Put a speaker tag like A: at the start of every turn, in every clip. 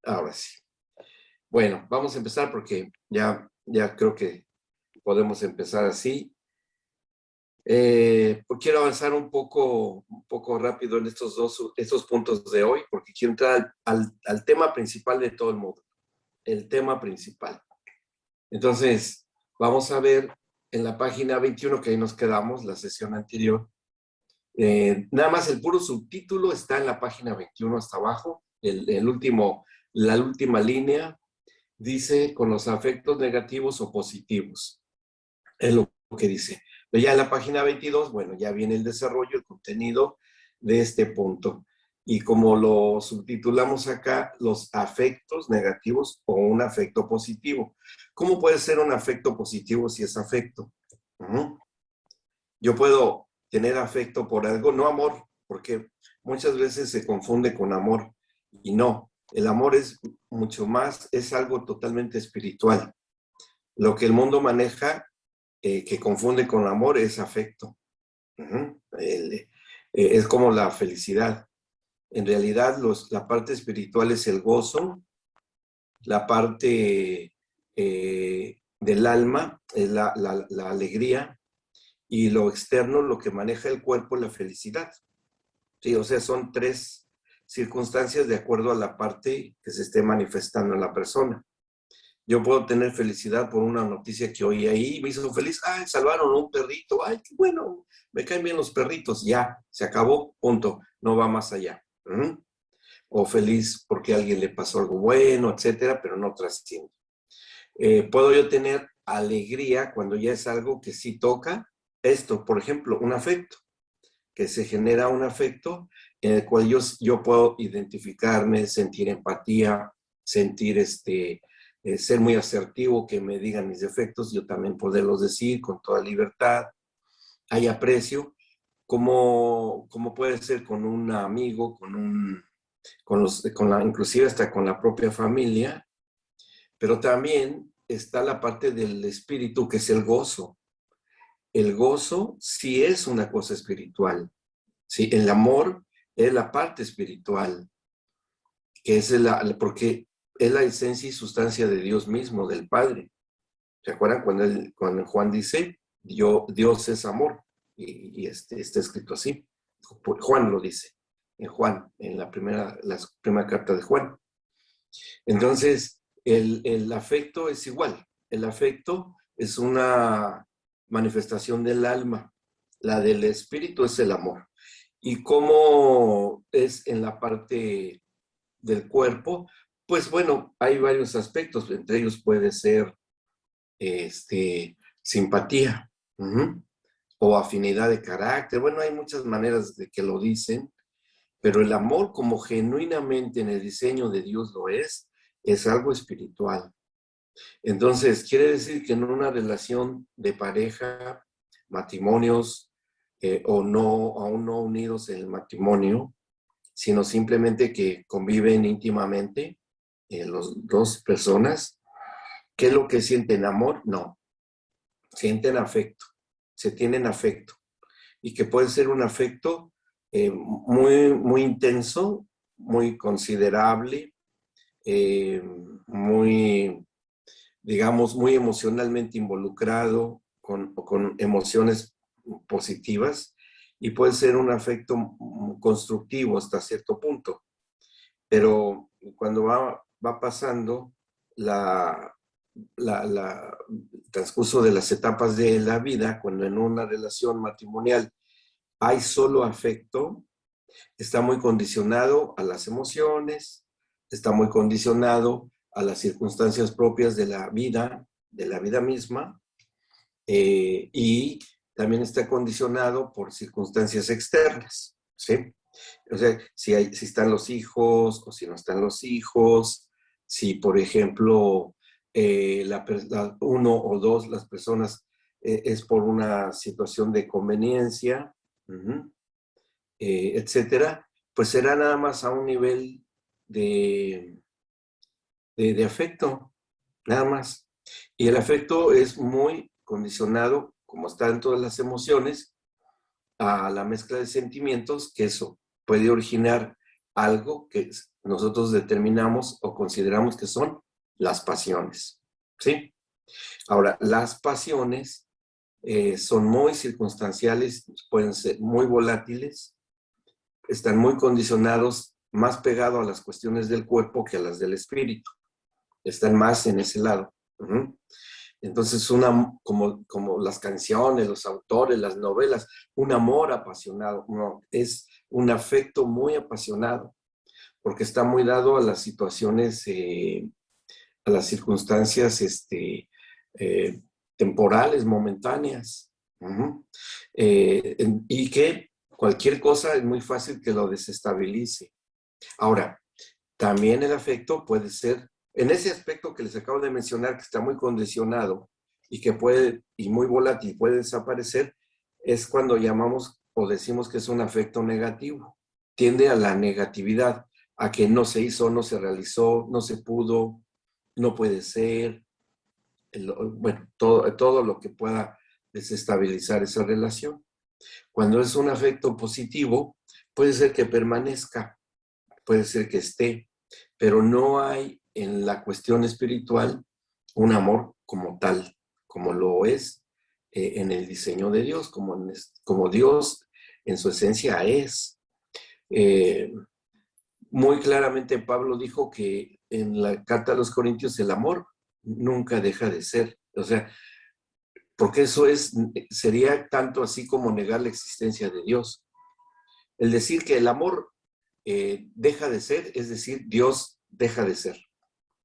A: Ahora sí. Bueno, vamos a empezar porque ya creo que podemos empezar así. Pues quiero avanzar un poco rápido en estos puntos de hoy, porque quiero entrar al tema principal de todo el módulo, el tema principal. Entonces, vamos a ver en la página 21, que ahí nos quedamos, la sesión anterior. Nada más el puro subtítulo está en la página 21 hasta abajo, la última línea dice con los afectos negativos o positivos. Es lo que dice. Pero ya en la página 22, bueno, ya viene el desarrollo, el contenido de este punto. Y como lo subtitulamos acá, los afectos negativos o un afecto positivo. ¿Cómo puede ser un afecto positivo si es afecto? Yo puedo tener afecto por algo, no amor, porque muchas veces se confunde con amor y no. El amor es mucho más, es algo totalmente espiritual. Lo que el mundo maneja, que confunde con amor, es afecto. Es como la felicidad. En realidad, la parte espiritual es el gozo, la parte del alma es la alegría, y lo externo, lo que maneja el cuerpo, es la felicidad. Sí, o sea, son tres circunstancias de acuerdo a la parte que se esté manifestando en la persona. Yo puedo tener felicidad por una noticia que oí ahí, me hizo feliz, ay, salvaron a un perrito, ay, qué bueno, me caen bien los perritos, ya, se acabó, punto, no va más allá. O feliz porque a alguien le pasó algo bueno, etcétera, pero no trasciende. Puedo yo tener alegría cuando ya es algo que sí toca esto, por ejemplo, un afecto, que se genera un afecto en el cual yo puedo identificarme, sentir empatía, sentir ser muy asertivo, que me digan mis defectos, yo también poderlos decir con toda libertad. Hay aprecio, como puede ser con un amigo, inclusive hasta con la propia familia, pero también está la parte del espíritu, que es el gozo. El gozo sí es una cosa espiritual. ¿Sí? El amor es la parte espiritual, que es porque es la esencia y sustancia de Dios mismo, del Padre. ¿Se acuerdan cuando Juan dice, Dios es amor? Y está escrito así. Juan lo dice, en la primera carta de Juan. Entonces, el afecto es igual. El afecto es una manifestación del alma. La del espíritu es el amor. ¿Y cómo es en la parte del cuerpo? Pues bueno, hay varios aspectos. Entre ellos puede ser simpatía, o afinidad de carácter. Bueno, hay muchas maneras de que lo dicen, pero el amor, como genuinamente en el diseño de Dios lo es algo espiritual. Entonces, quiere decir que en una relación de pareja, matrimonios, o no, aún no unidos en el matrimonio, sino simplemente que conviven íntimamente las dos personas, ¿qué es lo que sienten? ¿Amor? No, sienten afecto, se tienen afecto, y que puede ser un afecto muy, muy intenso, muy considerable, muy, digamos, muy emocionalmente involucrado, con emociones positivas, y puede ser un afecto constructivo hasta cierto punto. Pero cuando va pasando el transcurso de las etapas de la vida, cuando en una relación matrimonial hay solo afecto, está muy condicionado a las emociones, está muy condicionado a las circunstancias propias de la vida misma, y también está condicionado por circunstancias externas, ¿sí? O sea, si están los hijos o si no están los hijos, si por ejemplo uno o dos, las personas, es por una situación de conveniencia, etcétera, pues será nada más a un nivel de, de afecto, nada más. Y el afecto es muy condicionado, como están todas las emociones, a la mezcla de sentimientos, que eso puede originar algo que nosotros determinamos o consideramos que son las pasiones, ¿sí? Ahora, las pasiones son muy circunstanciales, pueden ser muy volátiles, están muy condicionados, más pegados a las cuestiones del cuerpo que a las del espíritu. Están más en ese lado. Entonces, como las canciones, los autores, las novelas, un amor apasionado, no, es un afecto muy apasionado, porque está muy dado a las situaciones, a las circunstancias eh, temporales, momentáneas. Y que cualquier cosa es muy fácil que lo desestabilice. Ahora, también el afecto puede ser, en ese aspecto que les acabo de mencionar, que está muy condicionado y que puede, y muy volátil, puede desaparecer, es cuando llamamos o decimos que es un afecto negativo. Tiende a la negatividad, a que no se hizo, no se realizó, no se pudo, no puede ser, bueno, todo lo que pueda desestabilizar esa relación. Cuando es un afecto positivo, puede ser que permanezca, puede ser que esté, pero no hay en la cuestión espiritual un amor como tal, como lo es en el diseño de Dios, como Dios en su esencia es. Eh, Muy claramente Pablo dijo que en la carta a los Corintios el amor nunca deja de ser. O sea, porque eso sería tanto así como negar la existencia de Dios. El decir que el amor deja de ser, es decir, Dios deja de ser.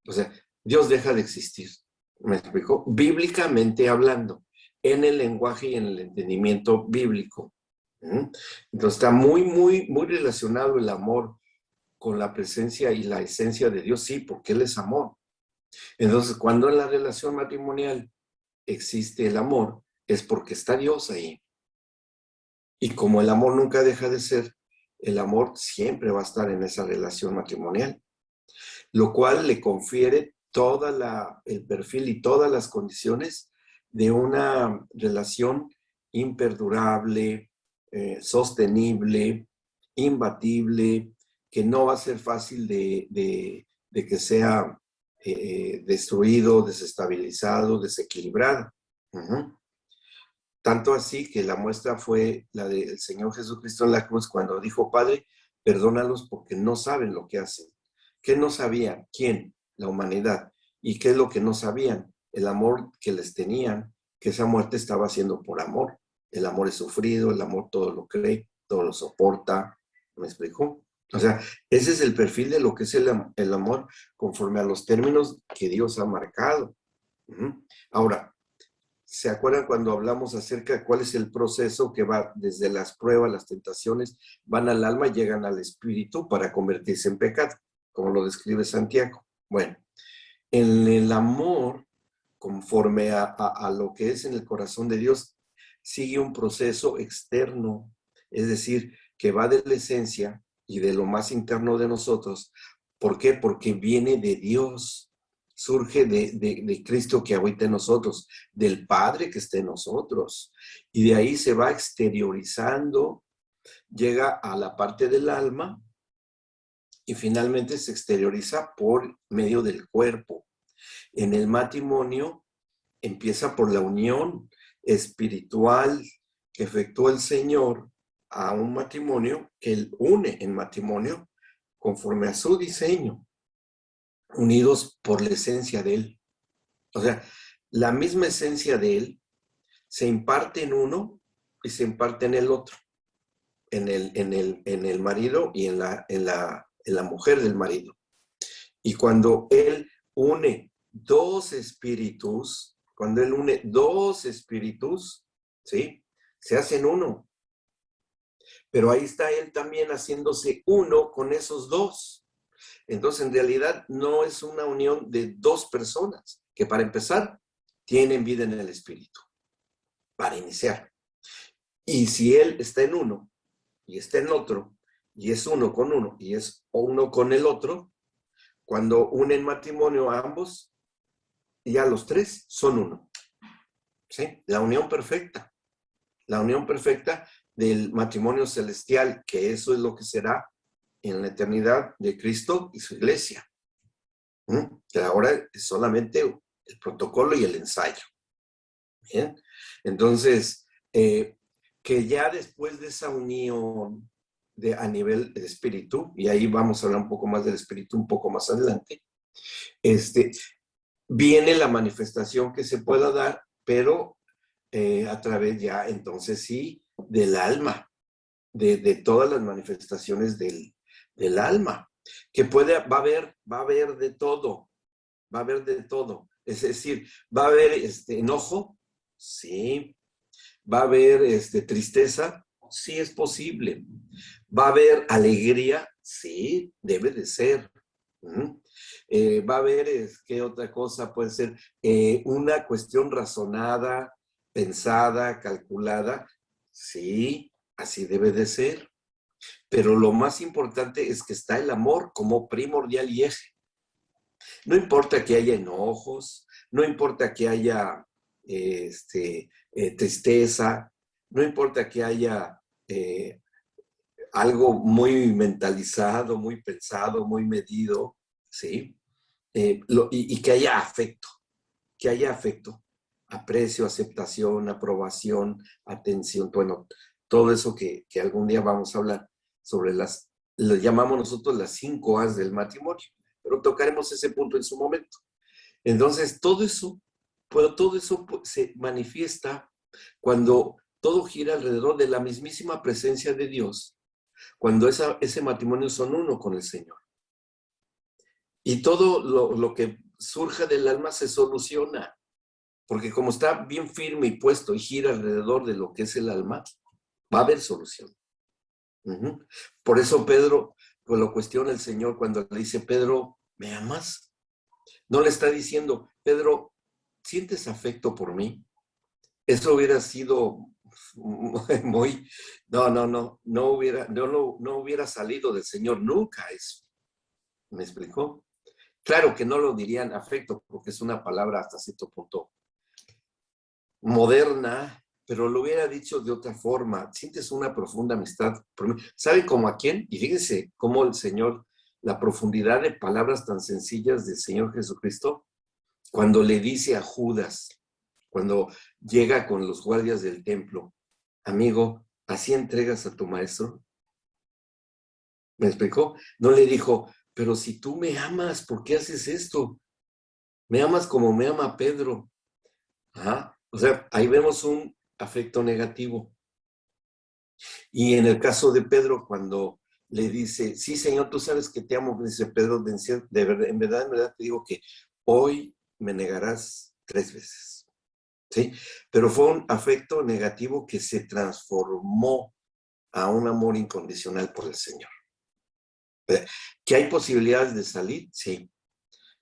A: O sea, Dios deja de existir. ¿Me explico? Bíblicamente hablando, en el lenguaje y en el entendimiento bíblico. Entonces está muy relacionado el amor con la presencia y la esencia de Dios, sí, porque Él es amor. Entonces, cuando en la relación matrimonial existe el amor, es porque está Dios ahí. Y como el amor nunca deja de ser, el amor siempre va a estar en esa relación matrimonial, lo cual le confiere el perfil y todas las condiciones de una relación imperdurable, sostenible, imbatible, que no va a ser fácil de que sea destruido, desestabilizado, desequilibrado. Tanto así que la muestra fue la del Señor Jesucristo en la cruz cuando dijo, Padre, perdónalos porque no saben lo que hacen. ¿Qué no sabía? ¿Quién? La humanidad. ¿Y qué es lo que no sabían? El amor que les tenían, que esa muerte estaba haciendo por amor. El amor es sufrido, el amor todo lo cree, todo lo soporta. ¿Me explicó? O sea, ese es el perfil de lo que es el amor conforme a los términos que Dios ha marcado. Ahora, ¿se acuerdan cuando hablamos acerca de cuál es el proceso que va desde las pruebas, las tentaciones, van al alma y llegan al espíritu para convertirse en pecado, como lo describe Santiago? Bueno, en el amor, conforme a lo que es en el corazón de Dios, sigue un proceso externo, es decir, que va de la esencia y de lo más interno de nosotros. ¿Por qué? Porque viene de Dios, surge de Cristo que habita en nosotros, del Padre que está en nosotros, y de ahí se va exteriorizando, llega a la parte del alma y finalmente se exterioriza por medio del cuerpo. En el matrimonio empieza por la unión espiritual que efectúa el Señor a un matrimonio que Él une en matrimonio conforme a su diseño, unidos por la esencia de Él. O sea, la misma esencia de Él se imparte en uno y se imparte en el otro, en el marido y en la mujer del marido. Y cuando Él une dos espíritus, ¿sí? Se hacen uno. Pero ahí está Él también haciéndose uno con esos dos. Entonces, en realidad, no es una unión de dos personas, que para empezar, tienen vida en el espíritu, para iniciar. Y si Él está en uno, y está en otro, y es uno con uno, y es uno con el otro, cuando unen matrimonio a ambos, ya los tres son uno. ¿Sí? La unión perfecta del matrimonio celestial, que eso es lo que será en la eternidad de Cristo y su iglesia. Que ahora es solamente el protocolo y el ensayo. ¿Bien? Entonces, que ya después de esa unión a nivel de espíritu, y ahí vamos a hablar un poco más del espíritu un poco más adelante, viene la manifestación que se pueda dar, pero a través ya entonces sí del alma, de todas las manifestaciones del alma, que va a haber de todo, va a haber de todo. Es decir, va a haber enojo, sí. Va a haber tristeza, sí es posible. Va a haber alegría, sí, debe de ser. Va a haber, ¿qué otra cosa puede ser? Una cuestión razonada, pensada, calculada, sí, así debe de ser. Pero lo más importante es que está el amor como primordial y eje. No importa que haya enojos, no importa que haya tristeza, no importa que haya algo muy mentalizado, muy pensado, muy medido, ¿sí? Y que haya afecto, aprecio, aceptación, aprobación, atención, bueno, todo eso que algún día vamos a hablar sobre lo llamamos nosotros las 5 A's del matrimonio, pero tocaremos ese punto en su momento. Entonces, todo eso se manifiesta cuando todo gira alrededor de la mismísima presencia de Dios, cuando ese matrimonio son uno con el Señor. Y todo lo que surja del alma se soluciona, porque como está bien firme y puesto y gira alrededor de lo que es el alma, va a haber solución. Por eso Pedro, pues lo cuestiona el Señor cuando le dice, Pedro, ¿me amas? No le está diciendo, Pedro, ¿sientes afecto por mí? Eso hubiera sido muy, no hubiera salido del Señor nunca eso. ¿Me explicó? Claro que no lo dirían afecto, porque es una palabra hasta cierto punto moderna, pero lo hubiera dicho de otra forma. Sientes una profunda amistad por mí. ¿Saben cómo a quién? Y fíjense cómo el Señor, la profundidad de palabras tan sencillas del Señor Jesucristo, cuando le dice a Judas, cuando llega con los guardias del templo, amigo, ¿así entregas a tu maestro? ¿Me explicó? No le dijo, pero si tú me amas, ¿por qué haces esto? Me amas como me ama Pedro. Ajá. O sea, ahí vemos un afecto negativo. Y en el caso de Pedro, cuando le dice, sí, Señor, tú sabes que te amo, dice Pedro, de verdad, en verdad te digo que hoy me negarás 3 veces. ¿Sí? Pero fue un afecto negativo que se transformó a un amor incondicional por el Señor. ¿Que hay posibilidades de salir? Sí.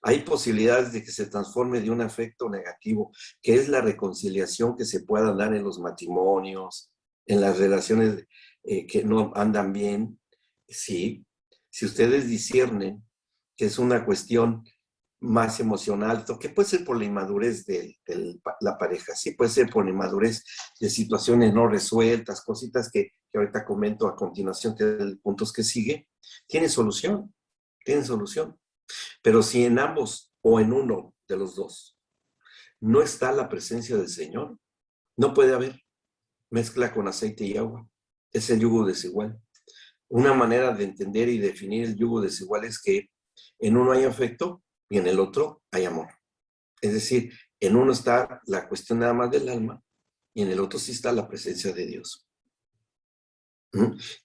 A: Hay posibilidades de que se transforme de un afecto negativo, que es la reconciliación que se pueda dar en los matrimonios, en las relaciones que no andan bien. Sí. Si ustedes disciernen que es una cuestión más emocional, que puede ser por la inmadurez de la pareja, sí, puede ser por la inmadurez de situaciones no resueltas, cositas que ahorita comento a continuación, que es el punto que sigue, tienen solución. Pero si en ambos o en uno de los dos no está la presencia del Señor, no puede haber mezcla con aceite y agua. Es el yugo desigual. Una manera de entender y definir el yugo desigual es que en uno hay afecto y en el otro hay amor. Es decir, en uno está la cuestión nada más del alma y en el otro sí está la presencia de Dios.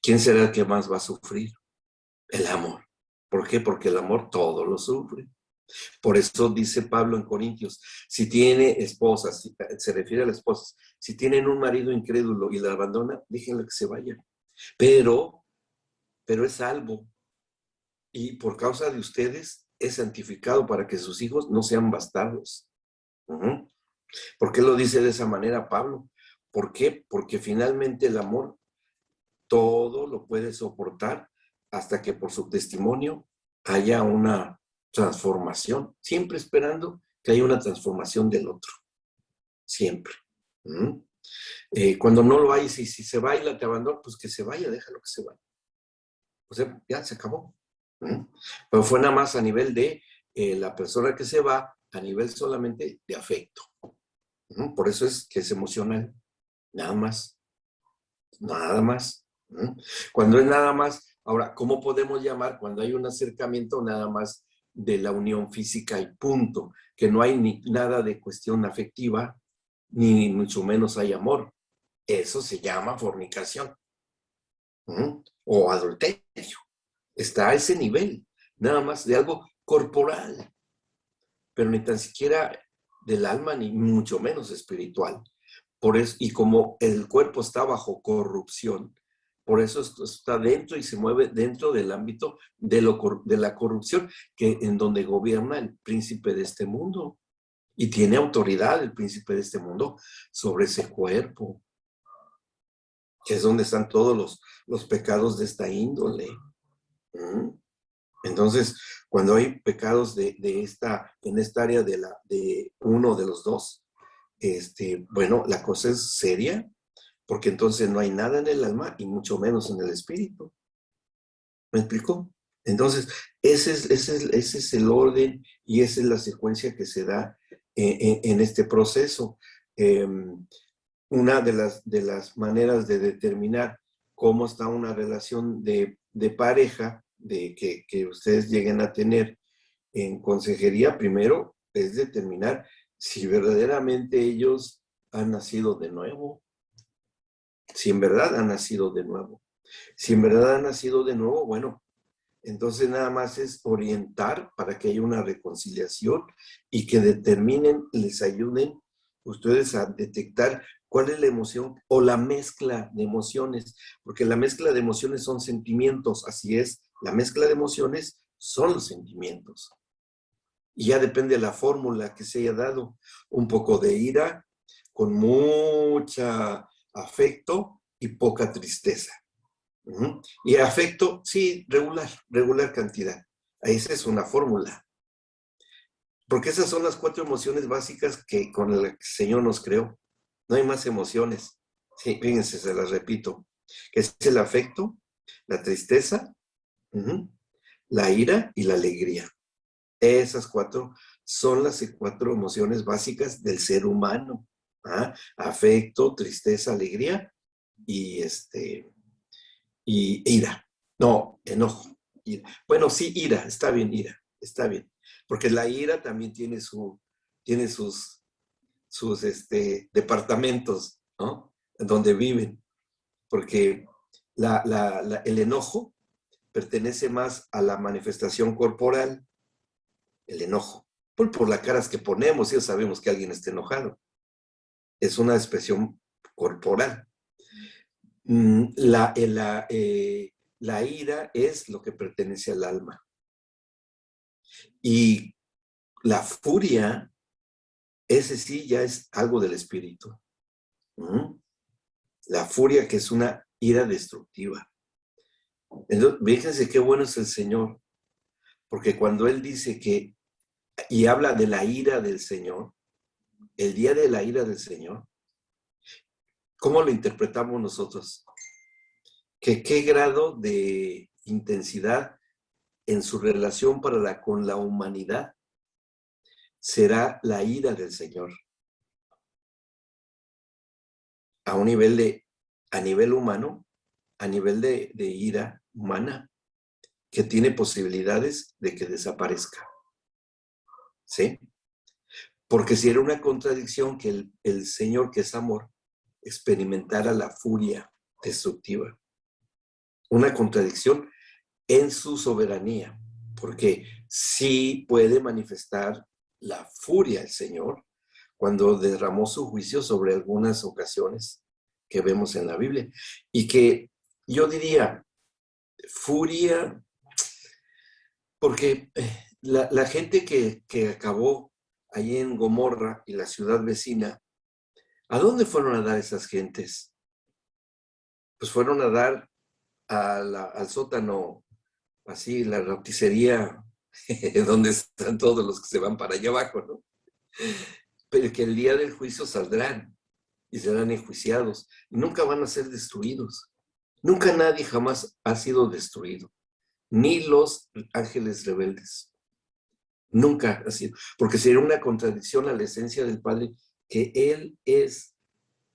A: ¿Quién será el que más va a sufrir? El amor. ¿Por qué? Porque el amor todo lo sufre. Por eso dice Pablo en Corintios, si tiene esposas, se refiere a las esposas, si tienen un marido incrédulo y la abandona, déjenla que se vaya. Pero es salvo. Y por causa de ustedes es santificado para que sus hijos no sean bastardos. ¿Por qué lo dice de esa manera Pablo? ¿Por qué? Porque finalmente el amor todo lo puede soportar hasta que por su testimonio haya una transformación, siempre esperando que haya una transformación del otro, siempre. Cuando no lo hay, si se baila, te abandona, pues que se vaya, déjalo que se vaya. O sea, ya se acabó. ¿Mm? Pero fue nada más a nivel de la persona que se va, a nivel solamente de afecto. ¿Mm? Por eso es que es emocional. Nada más. Nada más. ¿Mm? Cuando es nada más, ahora, ¿cómo podemos llamar cuando hay un acercamiento nada más de la unión física y punto? Que no hay ni nada de cuestión afectiva, ni mucho menos hay amor. Eso se llama fornicación. ¿Mm? O adulterio. Está a ese nivel, nada más de algo corporal, pero ni tan siquiera del alma, ni mucho menos espiritual. Por eso, y como el cuerpo está bajo corrupción, por eso esto está dentro y se mueve dentro del ámbito de la corrupción, que en donde gobierna el príncipe de este mundo. Y tiene autoridad el príncipe de este mundo sobre ese cuerpo, que es donde están todos los pecados de esta índole. ¿Mm? Entonces, cuando hay pecados en esta área de uno de los dos, bueno, la cosa es seria, porque entonces no hay nada en el alma y mucho menos en el espíritu. ¿Me explico? Entonces, ese es el orden y esa es la secuencia que se da en este proceso. Una de las maneras de determinar cómo está una relación de pareja, que ustedes lleguen a tener en consejería, primero es determinar si verdaderamente ellos han nacido de nuevo, si en verdad han nacido de nuevo. Si en verdad han nacido de nuevo, bueno, entonces nada más es orientar para que haya una reconciliación y que determinen, les ayuden ustedes a detectar cuál es la emoción o la mezcla de emociones, porque la mezcla de emociones son sentimientos, así es, la mezcla de emociones son los sentimientos. Y ya depende de la fórmula que se haya dado, un poco de ira, con mucha afecto y poca tristeza. Uh-huh. Y afecto, sí, regular cantidad. Esa es una fórmula. Porque esas son las 4 emociones básicas que con las que el Señor nos creó. No hay más emociones. Sí, fíjense, se las repito. Que es el afecto, la tristeza, uh-huh, la ira y la alegría. Esas 4 son las 4 emociones básicas del ser humano. ¿Ah? Afecto, tristeza, alegría y y ira. No, enojo. Ira. Bueno, sí, ira, está bien, ira, está bien. Porque la ira también tiene sus departamentos, ¿no? Donde viven. Porque el enojo pertenece más a la manifestación corporal, el enojo. Por las caras que ponemos, ya sabemos que alguien está enojado. Es una expresión corporal. La ira es lo que pertenece al alma. Y la furia, ese sí ya es algo del espíritu. La furia, que es una ira destructiva. Entonces, fíjense qué bueno es el Señor, porque cuando Él dice y habla de la ira del Señor, el día de la ira del Señor, ¿cómo lo interpretamos nosotros? ¿Qué grado de intensidad en su relación con la humanidad será la ira del Señor? A nivel humano, a nivel de ira humana, que tiene posibilidades de que desaparezca. ¿Sí? Porque si era una contradicción que el Señor, que es amor, experimentara la furia destructiva. Una contradicción en su soberanía, porque sí puede manifestar la furia el Señor cuando derramó su juicio sobre algunas ocasiones que vemos en la Biblia. Y que yo diría, furia, porque la gente que acabó allí en Gomorra y la ciudad vecina, ¿a dónde fueron a dar esas gentes? Pues fueron a dar al sótano, así, la roticería, donde están todos los que se van para allá abajo, ¿no? Pero que el día del juicio saldrán y serán enjuiciados y nunca van a ser destruidos. Nunca nadie jamás ha sido destruido. ni los ángeles rebeldes. Nunca ha sido, porque sería una contradicción a la esencia del Padre, que Él es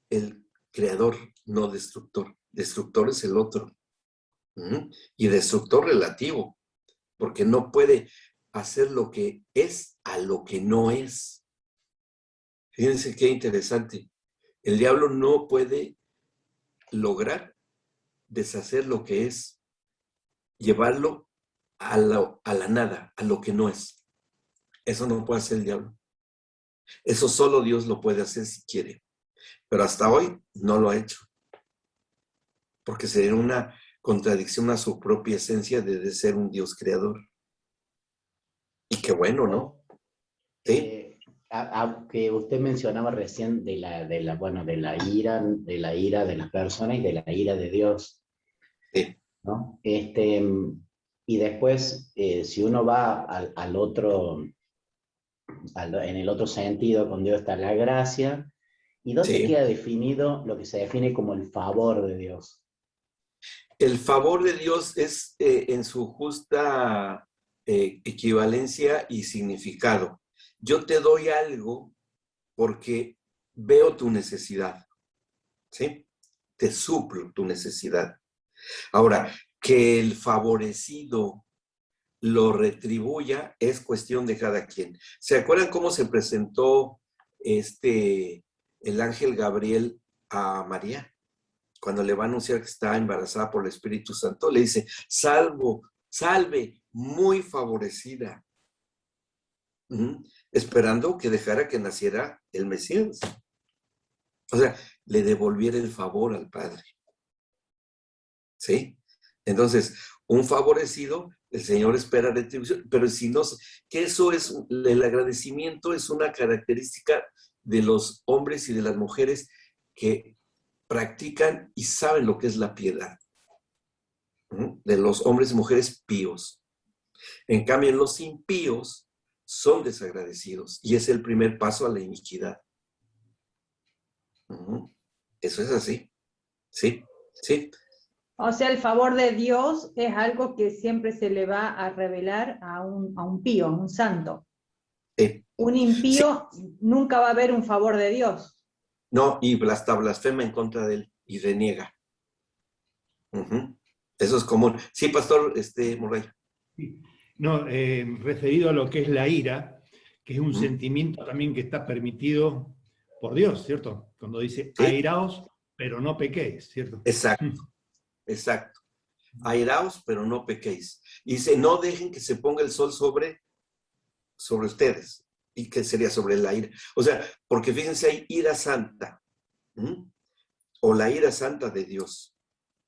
A: el creador, no destructor. Destructor es el otro. Y destructor relativo, porque no puede hacer lo que es a lo que no es. Fíjense qué interesante. El diablo no puede lograr deshacer lo que es, llevarlo a la nada, a lo que no es. Eso no puede hacer el diablo. Eso solo Dios lo puede hacer si quiere. Pero hasta hoy no lo ha hecho. Porque sería una contradicción a su propia esencia de ser un Dios creador. Y qué bueno, ¿no? ¿Sí?
B: Que usted mencionaba recién de la ira de las personas y de la ira de Dios,
A: Sí.
B: ¿no? Y después, si uno va al otro, en el otro sentido, con Dios está la gracia, ¿y dónde
A: Sí.
B: queda definido lo que se define como el favor de Dios?
A: El favor de Dios es en su justa equivalencia y significado. Yo te doy algo porque veo tu necesidad, ¿sí? Te suplo tu necesidad. Ahora, que el favorecido lo retribuya es cuestión de cada quien. ¿Se acuerdan cómo se presentó el ángel Gabriel a María? Cuando le va a anunciar que está embarazada por el Espíritu Santo, le dice, salve, muy favorecida. Esperando que dejara que naciera el Mesías. O sea, le devolviera el favor al Padre. ¿Sí? Entonces, un favorecido, el Señor espera retribución, pero si no, que eso es, el agradecimiento es una característica de los hombres y de las mujeres que practican y saben lo que es la piedad. De los hombres y mujeres píos. En cambio, los impíos son desagradecidos y es el primer paso a la iniquidad. Eso es así. Sí, sí.
C: O sea, el favor de Dios es algo que siempre se le va a revelar a un pío, a un santo. Un impío nunca va a ver un favor de Dios.
A: No, y hasta blasfema en contra de él y reniega. Eso es común. Sí, pastor Murray.
D: Sí. No, referido a lo que es la ira, que es un sentimiento también que está permitido por Dios, ¿cierto? Cuando dice,
A: ¿sí?
D: Airaos, pero no pequéis, ¿cierto?
A: Exacto, exacto. Airaos, pero no pequéis. Y dice, no dejen que se ponga el sol sobre ustedes. ¿Y qué sería sobre la ira? O sea, porque fíjense, hay ira santa. O la ira santa de Dios.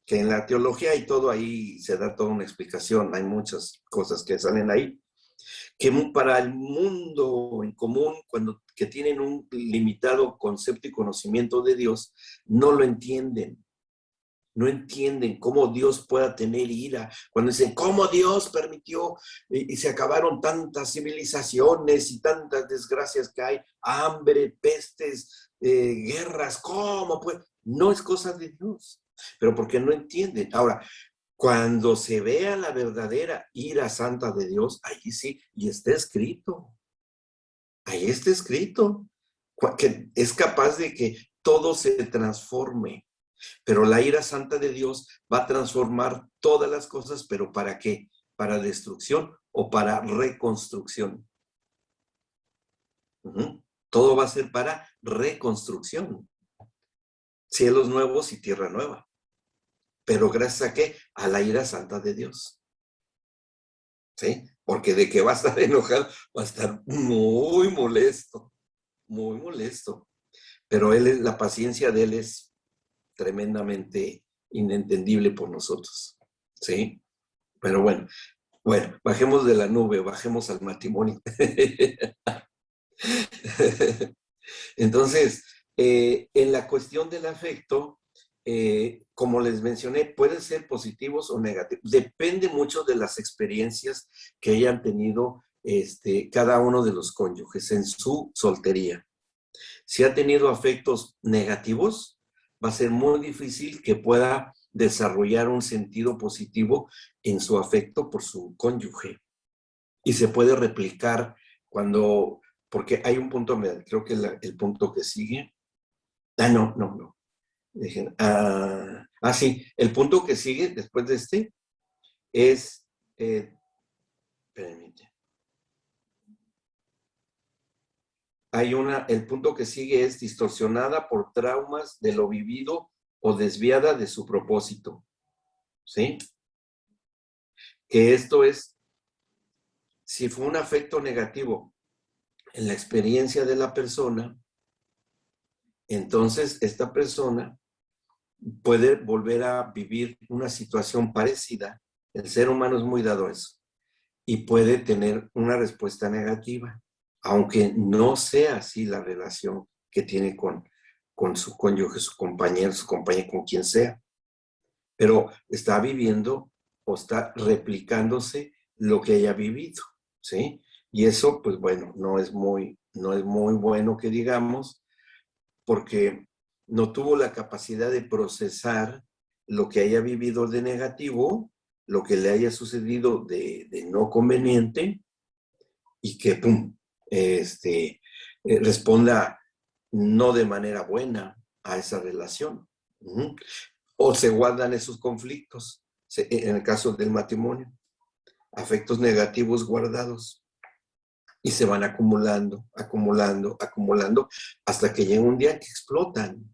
A: Que en la teología y todo ahí se da toda una explicación. Hay muchas cosas que salen ahí. Que para el mundo en común, que tienen un limitado concepto y conocimiento de Dios, no lo entienden. No entienden cómo Dios pueda tener ira. Cuando dicen, ¿cómo Dios permitió? Y se acabaron tantas civilizaciones y tantas desgracias que hay, hambre, pestes, guerras, ¿cómo pues? No es cosa de Dios, pero porque no entienden. Ahora, cuando se vea la verdadera ira santa de Dios, ahí sí, y está escrito. Ahí está escrito. Que es capaz de que todo se transforme. Pero la ira santa de Dios va a transformar todas las cosas, pero ¿para qué? ¿Para destrucción o para reconstrucción? Todo va a ser para reconstrucción. Cielos nuevos y tierra nueva. Pero gracias a qué? A la ira santa de Dios. ¿Sí? Porque de que va a estar enojado, va a estar muy molesto. Muy molesto. Pero la paciencia de él es tremendamente inentendible por nosotros, ¿sí? Pero bueno, bajemos de la nube, bajemos al matrimonio. Entonces, en la cuestión del afecto, como les mencioné, pueden ser positivos o negativos. Depende mucho de las experiencias que hayan tenido cada uno de los cónyuges en su soltería. Si ha tenido afectos negativos, va a ser muy difícil que pueda desarrollar un sentido positivo en su afecto por su cónyuge. Y se puede replicar porque hay un punto, creo que el punto que sigue. No. Sí, el punto que sigue después de este es, permíteme. El punto que sigue es distorsionada por traumas de lo vivido o desviada de su propósito. ¿Sí? Que esto es, si fue un afecto negativo en la experiencia de la persona, entonces esta persona puede volver a vivir una situación parecida. El ser humano es muy dado a eso. Y puede tener una respuesta negativa, aunque no sea así la relación que tiene con su cónyuge, su compañero, con quien sea. Pero está viviendo o está replicándose lo que haya vivido, ¿sí? Y eso, pues bueno, no es muy bueno que digamos, porque no tuvo la capacidad de procesar lo que haya vivido de negativo, lo que le haya sucedido de no conveniente, y que, pum, responda no de manera buena a esa relación. O se guardan esos conflictos, en el caso del matrimonio, afectos negativos guardados, y se van acumulando, hasta que llega un día que explotan.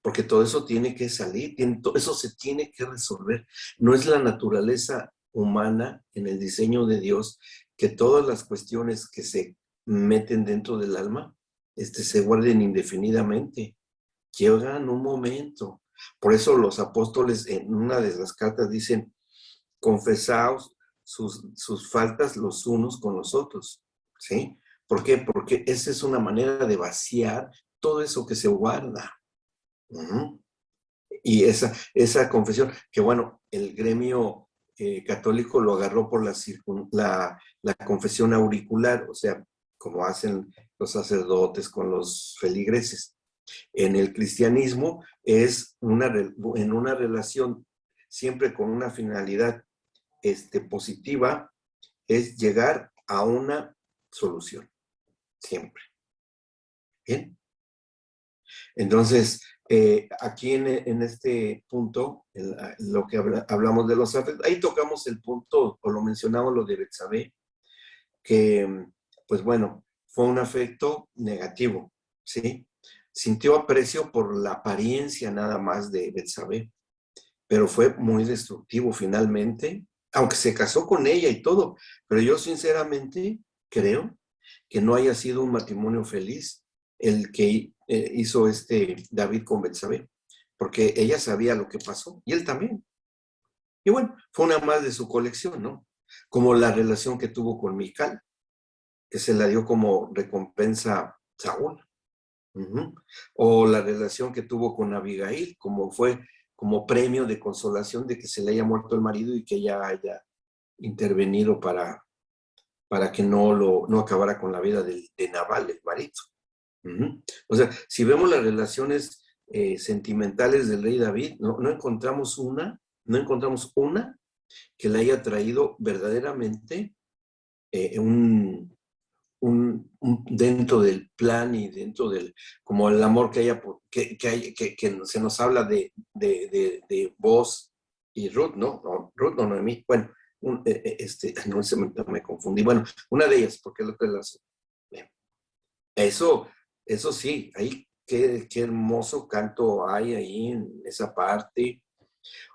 A: Porque todo eso tiene que salir, todo eso se tiene que resolver. No es la naturaleza humana en el diseño de Dios que todas las cuestiones que se meten dentro del alma se guarden indefinidamente. Llegan un momento. Por eso los apóstoles en una de las cartas dicen, confesaos sus faltas los unos con los otros. ¿Sí? ¿Por qué? Porque esa es una manera de vaciar todo eso que se guarda. Y esa confesión, que bueno, el gremio católico lo agarró por la confesión auricular, o sea, como hacen los sacerdotes con los feligreses. En el cristianismo es en una relación siempre con una finalidad positiva, es llegar a una solución, siempre. ¿Bien? Entonces, aquí en este punto, lo que hablamos de los afectos, ahí tocamos el punto, o lo mencionamos, lo de Betsabé, que, pues bueno, fue un afecto negativo, ¿sí? Sintió aprecio por la apariencia nada más de Betsabé, pero fue muy destructivo finalmente, aunque se casó con ella y todo, pero yo sinceramente creo que no haya sido un matrimonio feliz el que hizo David con Betsabé, porque ella sabía lo que pasó y él también. Y bueno, fue una más de su colección, ¿no? Como la relación que tuvo con Mical, que se la dio como recompensa Saúl. O la relación que tuvo con Abigail, como fue como premio de consolación de que se le haya muerto el marido y que ella haya intervenido para que no acabara con la vida de Nabal, el marido. O sea, si vemos las relaciones sentimentales del rey David, no encontramos una que le haya traído verdaderamente dentro del plan y dentro del, como el amor que se nos habla de Boaz y Ruth, ¿no? Ruth, no, Noemí. Bueno, no se me confundí. Bueno, una de ellas, porque la otra es eso sí, ahí qué hermoso canto hay ahí en esa parte.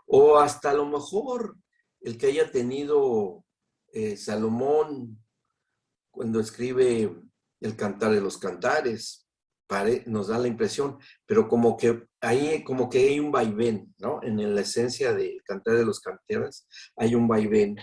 A: O hasta a lo mejor el que haya tenido Salomón cuando escribe el Cantar de los Cantares, nos da la impresión, pero como que hay un vaivén, ¿no? En la esencia del Cantar de los Cantares hay un vaivén,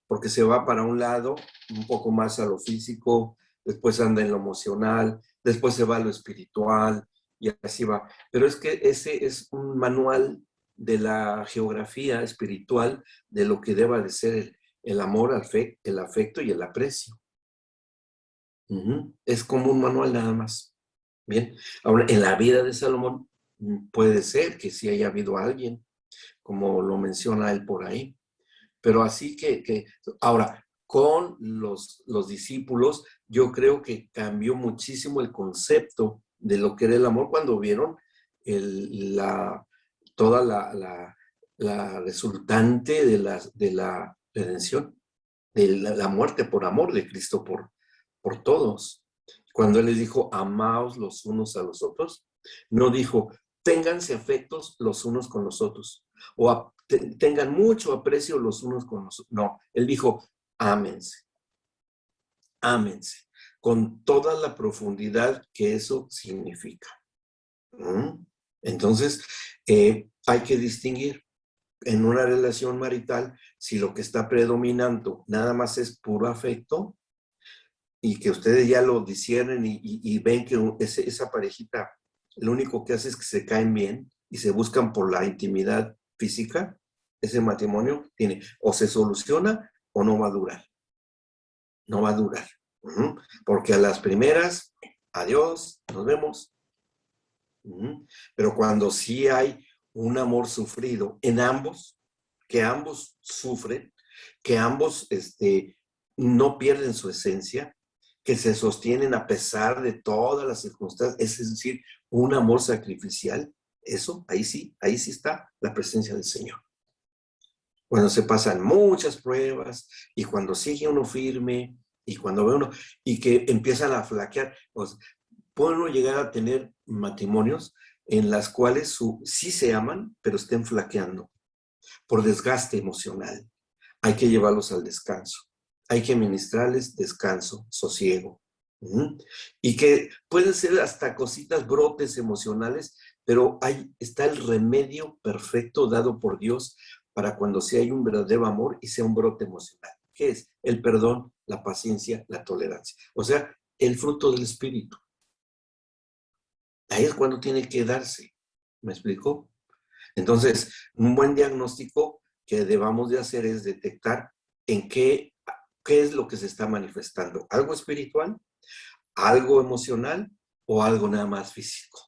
A: porque se va para un lado, un poco más a lo físico, después anda en lo emocional, después se va a lo espiritual, y así va. Pero es que ese es un manual de la geografía espiritual de lo que deba de ser el amor, el afecto y el aprecio. Es como un manual nada más. Bien. Ahora, en la vida de Salomón puede ser que sí haya habido alguien como lo menciona él por ahí. Pero así que ahora, con los discípulos, yo creo que cambió muchísimo el concepto de lo que era el amor cuando vieron toda la resultante de la redención, de la muerte por amor de Cristo por todos. Cuando Él les dijo, amaos los unos a los otros, no dijo, ténganse afectos los unos con los otros, o tengan mucho aprecio los unos con los otros. No, Él dijo, ámense, ámense, con toda la profundidad que eso significa. Entonces, hay que distinguir en una relación marital si lo que está predominando nada más es puro afecto y que ustedes ya lo disciernen y ven que esa parejita lo único que hace es que se caen bien y se buscan por la intimidad física, ese matrimonio tiene o se soluciona o no va a durar. No va a durar. Porque a las primeras, adiós, nos vemos. Pero cuando sí hay un amor sufrido en ambos, que ambos sufren, que ambos no pierden su esencia, que se sostienen a pesar de todas las circunstancias, es decir, un amor sacrificial, eso, ahí sí está la presencia del Señor. Cuando se pasan muchas pruebas y cuando sigue uno firme y cuando ve uno y que empiezan a flaquear, pues, puede uno llegar a tener matrimonios en las cuales sí se aman, pero estén flaqueando por desgaste emocional. Hay que llevarlos al descanso. Hay que ministrarles descanso, sosiego. Y que pueden ser hasta cositas, brotes emocionales, pero está el remedio perfecto dado por Dios para cuando sí hay un verdadero amor y sea un brote emocional. ¿Qué es? El perdón, la paciencia, la tolerancia. O sea, el fruto del Espíritu. Ahí es cuando tiene que darse. ¿Me explicó? Entonces, un buen diagnóstico que debamos de hacer es detectar en qué es lo que se está manifestando. ¿Algo espiritual? ¿Algo emocional? ¿O algo nada más físico?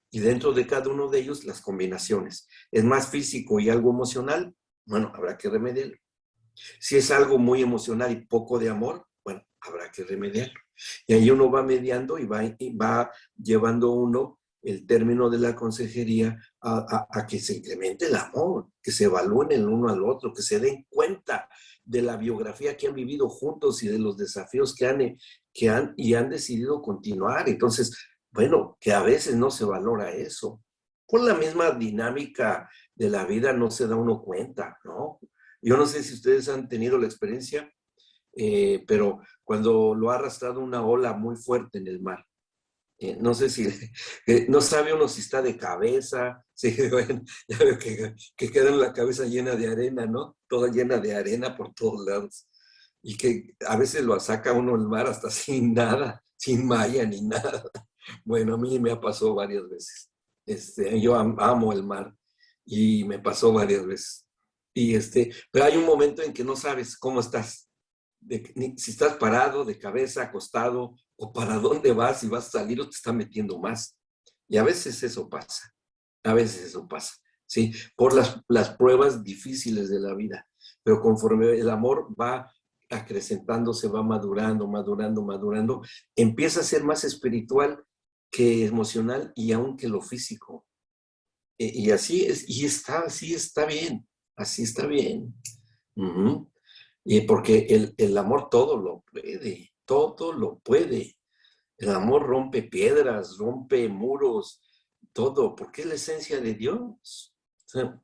A: Y dentro de cada uno de ellos, las combinaciones. ¿Es más físico y algo emocional? Bueno, habrá que remediarlo. Si es algo muy emocional y poco de amor, bueno, habrá que remediarlo. Y ahí uno va mediando y va llevando uno el término de la consejería a que se incremente el amor, que se evalúen el uno al otro, que se den cuenta de la biografía que han vivido juntos y de los desafíos que han decidido continuar. Entonces, bueno, que a veces no se valora eso. Por la misma dinámica de la vida no se da uno cuenta, ¿no? Yo no sé si ustedes han tenido la experiencia, pero cuando lo ha arrastrado una ola muy fuerte en el mar, no sé si, no sabe uno si está de cabeza, sí, bueno, ya veo que queda en la cabeza llena de arena, ¿no? Toda llena de arena por todos lados. Y que a veces lo saca uno el mar hasta sin nada, sin malla ni nada. Bueno, a mí me ha pasado varias veces. Yo amo el mar y me pasó varias veces. Pero hay un momento en que no sabes cómo estás, si estás parado, de cabeza, acostado, o para dónde vas, si vas a salir o te está metiendo más. Y a veces eso pasa, ¿sí? Por las pruebas difíciles de la vida. Pero conforme el amor va acrecentándose, va madurando, empieza a ser más espiritual que emocional y aún que lo físico. Y así es, así está bien. Así está bien. Y porque el amor todo lo puede, todo lo puede. El amor rompe piedras, rompe muros, todo, porque es la esencia de Dios. O sea,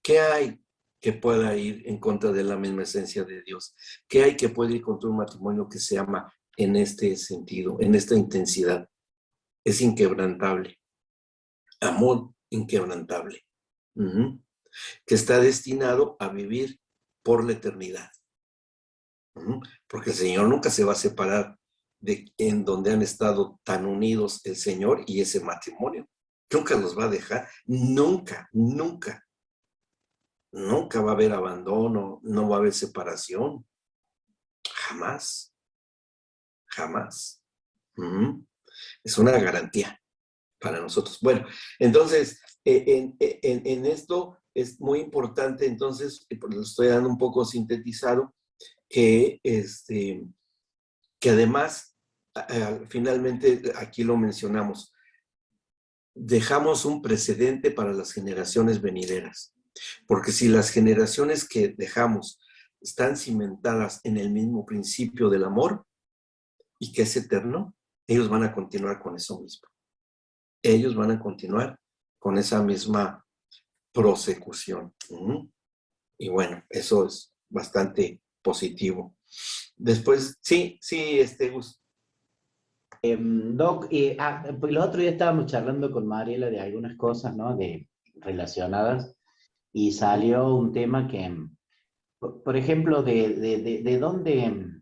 A: ¿qué hay que pueda ir en contra de la misma esencia de Dios? ¿Qué hay que pueda ir contra un matrimonio que se ama en este sentido, en esta intensidad? Es inquebrantable. Amor inquebrantable. Que está destinado a vivir por la eternidad. Porque el Señor nunca se va a separar de en donde han estado tan unidos el Señor y ese matrimonio. Nunca los va a dejar. Nunca, nunca. Nunca va a haber abandono, no va a haber separación. Jamás. Jamás. Es una garantía para nosotros. Bueno, entonces, en esto es muy importante, entonces, lo estoy dando un poco sintetizado, que además, finalmente, aquí lo mencionamos, dejamos un precedente para las generaciones venideras. Porque si las generaciones que dejamos están cimentadas en el mismo principio del amor y que es eterno, ellos van a continuar con eso mismo. Ellos van a continuar con esa misma prosecución. Y bueno, eso es bastante positivo. Después, sí, Gus.
B: Doc, pues el otro día estábamos charlando con Mariela de algunas cosas, ¿no? Relacionadas, y salió un tema que, por ejemplo, de dónde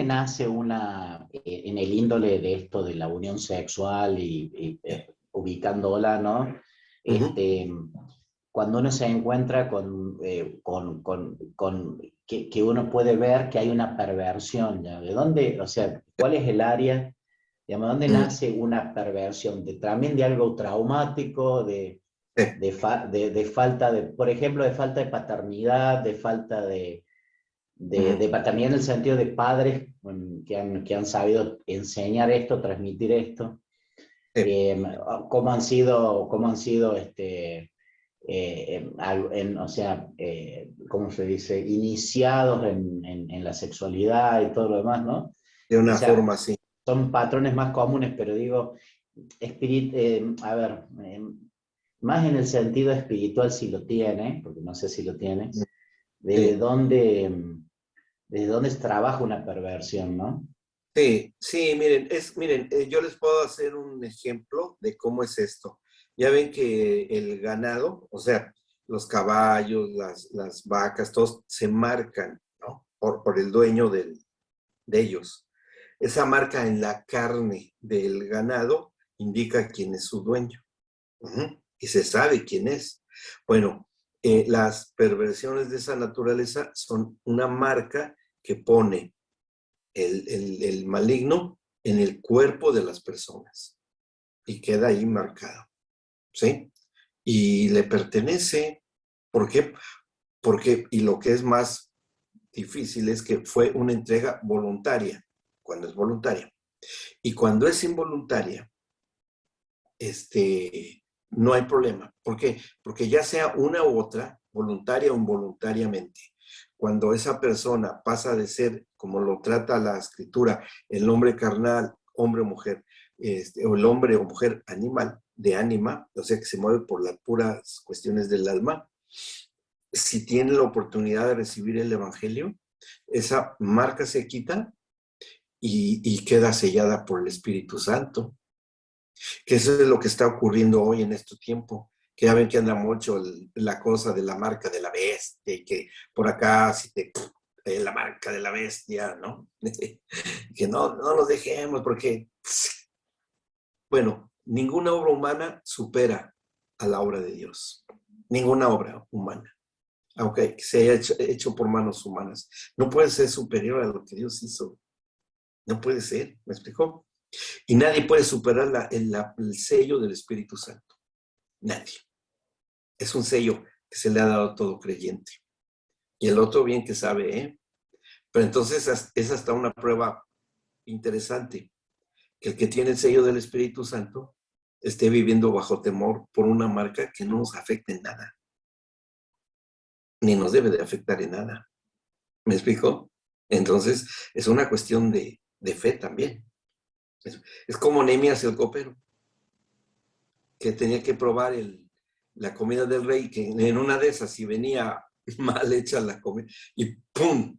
B: nace en el índole de esto de la unión sexual ubicándola, ¿no? Cuando uno se encuentra que uno puede ver que hay una perversión, ¿ya? ¿De dónde, o sea, cuál es el área, digamos, dónde nace una perversión? ¿También de algo traumático, de falta de, por ejemplo, de falta de paternidad, de falta también en el sentido de padres que han sabido enseñar esto, transmitir esto? ¿Cómo han sido, ¿cómo se dice? Iniciados en la sexualidad y todo lo demás, ¿no?
A: De una forma así.
B: Son patrones más comunes, pero digo, más en el sentido espiritual si lo tiene, porque no sé si lo tiene, desde dónde se trabaja una perversión, ¿no?
A: Sí, miren, yo les puedo hacer un ejemplo de cómo es esto. Ya ven que el ganado, o sea, los caballos, las vacas, todos se marcan, ¿no? Por el dueño de ellos. Esa marca en la carne del ganado indica quién es su dueño. Y se sabe quién es. Bueno, las perversiones de esa naturaleza son una marca que pone el maligno en el cuerpo de las personas y queda ahí marcado, ¿sí? Y le pertenece. ¿Por qué? Porque, y lo que es más difícil es que fue una entrega voluntaria, cuando es voluntaria. Y cuando es involuntaria, no hay problema. ¿Por qué? Porque ya sea una u otra, voluntaria o involuntariamente, cuando esa persona pasa de ser, como lo trata la escritura, el hombre carnal, hombre o mujer, o el hombre o mujer animal, de ánima, o sea que se mueve por las puras cuestiones del alma, si tiene la oportunidad de recibir el evangelio, esa marca se quita y queda sellada por el Espíritu Santo. Que eso es lo que está ocurriendo hoy en este tiempo, que ya ven que anda mucho la cosa de la marca de la bestia, y que por acá si te la marca de la bestia, ¿no? Que no nos dejemos, porque, bueno, ninguna obra humana supera a la obra de Dios. Ninguna obra humana, aunque se haya hecho por manos humanas. No puede ser superior a lo que Dios hizo. No puede ser, ¿me explicó? Y nadie puede superar el sello del Espíritu Santo. Nadie. Es un sello que se le ha dado a todo creyente. Y el otro bien que sabe, ¿eh? Pero entonces es hasta una prueba interesante, que el que tiene el sello del Espíritu Santo esté viviendo bajo temor por una marca que no nos afecta en nada. Ni nos debe de afectar en nada. ¿Me explico? Entonces, es una cuestión de fe también. Es como Nehemías el copero, que tenía que probar la comida del rey, que en una de esas, si venía mal hecha la comida, y ¡pum!,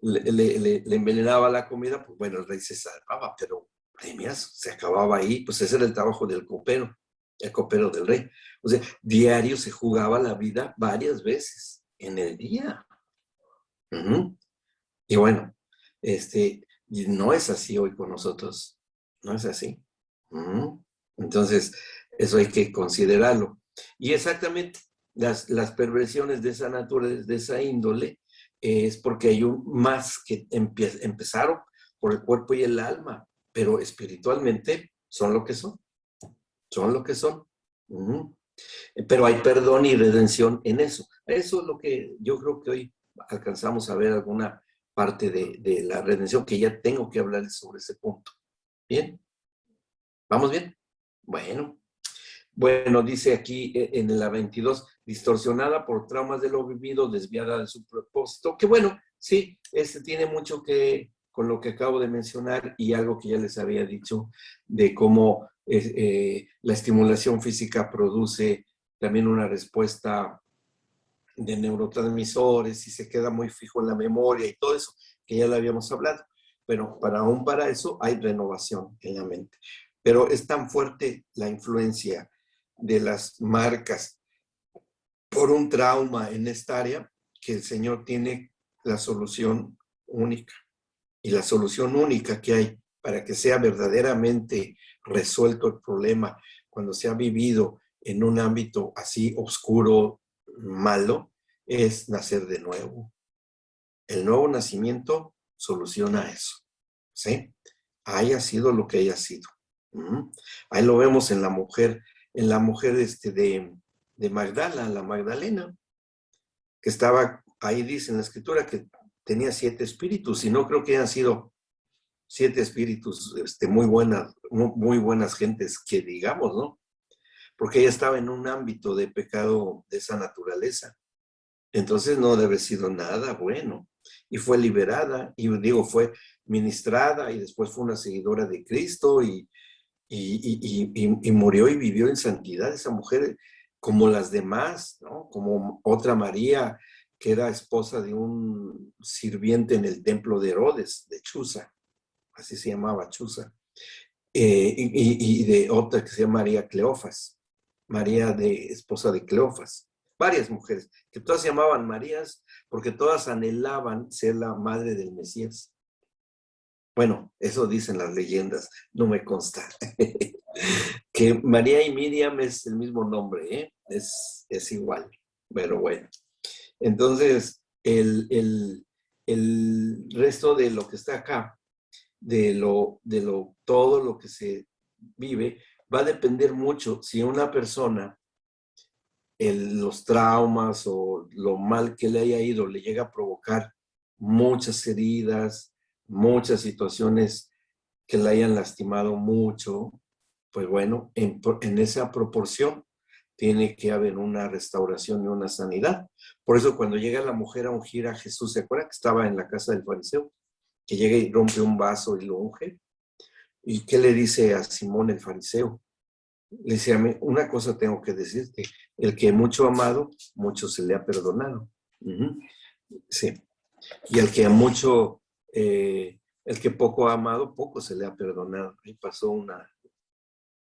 A: le envenenaba la comida, pues bueno, el rey se salvaba, pero Nehemías se acababa ahí, pues ese era el trabajo del copero, el copero del rey. O sea, diario se jugaba la vida varias veces en el día. Y bueno, no es así hoy con nosotros. No es así. Entonces, eso hay que considerarlo. Y exactamente, las perversiones de esa naturaleza, de esa índole, es porque hay más que empezaron por el cuerpo y el alma, pero espiritualmente son lo que son. Son lo que son. Pero hay perdón y redención en eso. Eso es lo que yo creo que hoy alcanzamos a ver alguna parte de la redención, que ya tengo que hablarles sobre ese punto. ¿Bien? ¿Vamos bien? Bueno, dice aquí en la 22, distorsionada por traumas de lo vivido, desviada de su propósito, que bueno, sí, tiene mucho que con lo que acabo de mencionar y algo que ya les había dicho de cómo la estimulación física produce también una respuesta de neurotransmisores y se queda muy fijo en la memoria y todo eso, que ya lo habíamos hablado. Pero aún para eso hay renovación en la mente. Pero es tan fuerte la influencia de las marcas por un trauma en esta área que el Señor tiene la solución única. Y la solución única que hay para que sea verdaderamente resuelto el problema cuando se ha vivido en un ámbito así oscuro, malo, es nacer de nuevo. El nuevo nacimiento soluciona eso, ¿sí? Haya sido lo que haya sido. Ahí lo vemos en la mujer de Magdala, la Magdalena, que estaba, ahí dice en la escritura que tenía 7 espíritus, y no creo que hayan sido 7 espíritus muy buenas gentes, que digamos, ¿no? Porque ella estaba en un ámbito de pecado de esa naturaleza. Entonces no debe haber sido nada bueno. Y fue liberada, y digo, fue ministrada, y después fue una seguidora de Cristo, y murió y vivió en santidad esa mujer, como las demás, ¿no? Como otra María, que era esposa de un sirviente en el templo de Herodes, de Chuza, así se llamaba Chuza, y de otra que se llama María Cleofas, esposa de Cleofas. Varias mujeres, que todas se llamaban Marías, porque todas anhelaban ser la madre del Mesías. Bueno, eso dicen las leyendas, no me consta. Que María y Miriam es el mismo nombre, ¿eh? Es igual, pero bueno. Entonces, el resto de lo que está acá, todo lo que se vive, va a depender mucho si una persona, los traumas o lo mal que le haya ido, le llega a provocar muchas heridas, muchas situaciones que le hayan lastimado mucho, pues bueno, en esa proporción tiene que haber una restauración y una sanidad. Por eso cuando llega la mujer a ungir a Jesús, ¿se acuerdan que estaba en la casa del fariseo? Que llega y rompe un vaso y lo unge. ¿Y qué le dice a Simón el fariseo? Le dice: una cosa tengo que decirte, el que mucho ha amado, mucho se le ha perdonado. Sí. Y el que el que poco ha amado, poco se le ha perdonado. Ahí pasó una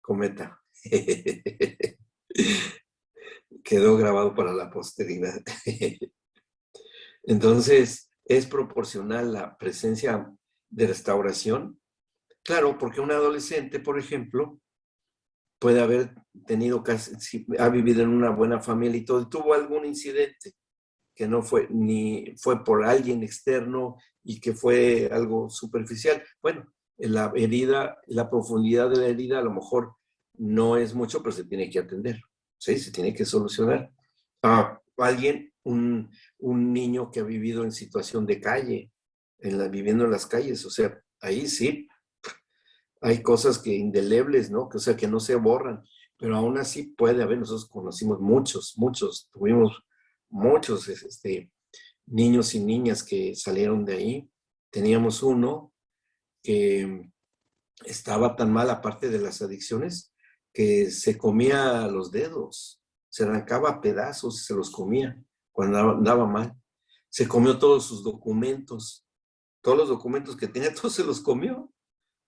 A: cometa. Quedó grabado para la posteridad. Entonces, es proporcional la presencia de restauración. Claro, porque un adolescente, por ejemplo, puede haber ha vivido en una buena familia y todo, y tuvo algún incidente que no fue fue por alguien externo y que fue algo superficial. Bueno, la herida, la profundidad de la herida a lo mejor no es mucho, pero se tiene que atender, ¿sí? Se tiene que solucionar. Un niño que ha vivido en situación de calle, viviendo en las calles, o sea, ahí sí, hay cosas que indelebles, ¿no? O sea, que no se borran, pero aún así puede haber. Nosotros conocimos tuvimos muchos niños y niñas que salieron de ahí. Teníamos uno que estaba tan mal, aparte de las adicciones, que se comía los dedos, se arrancaba pedazos y se los comía cuando andaba mal. Se comió todos sus documentos, todos los documentos que tenía, todos se los comió,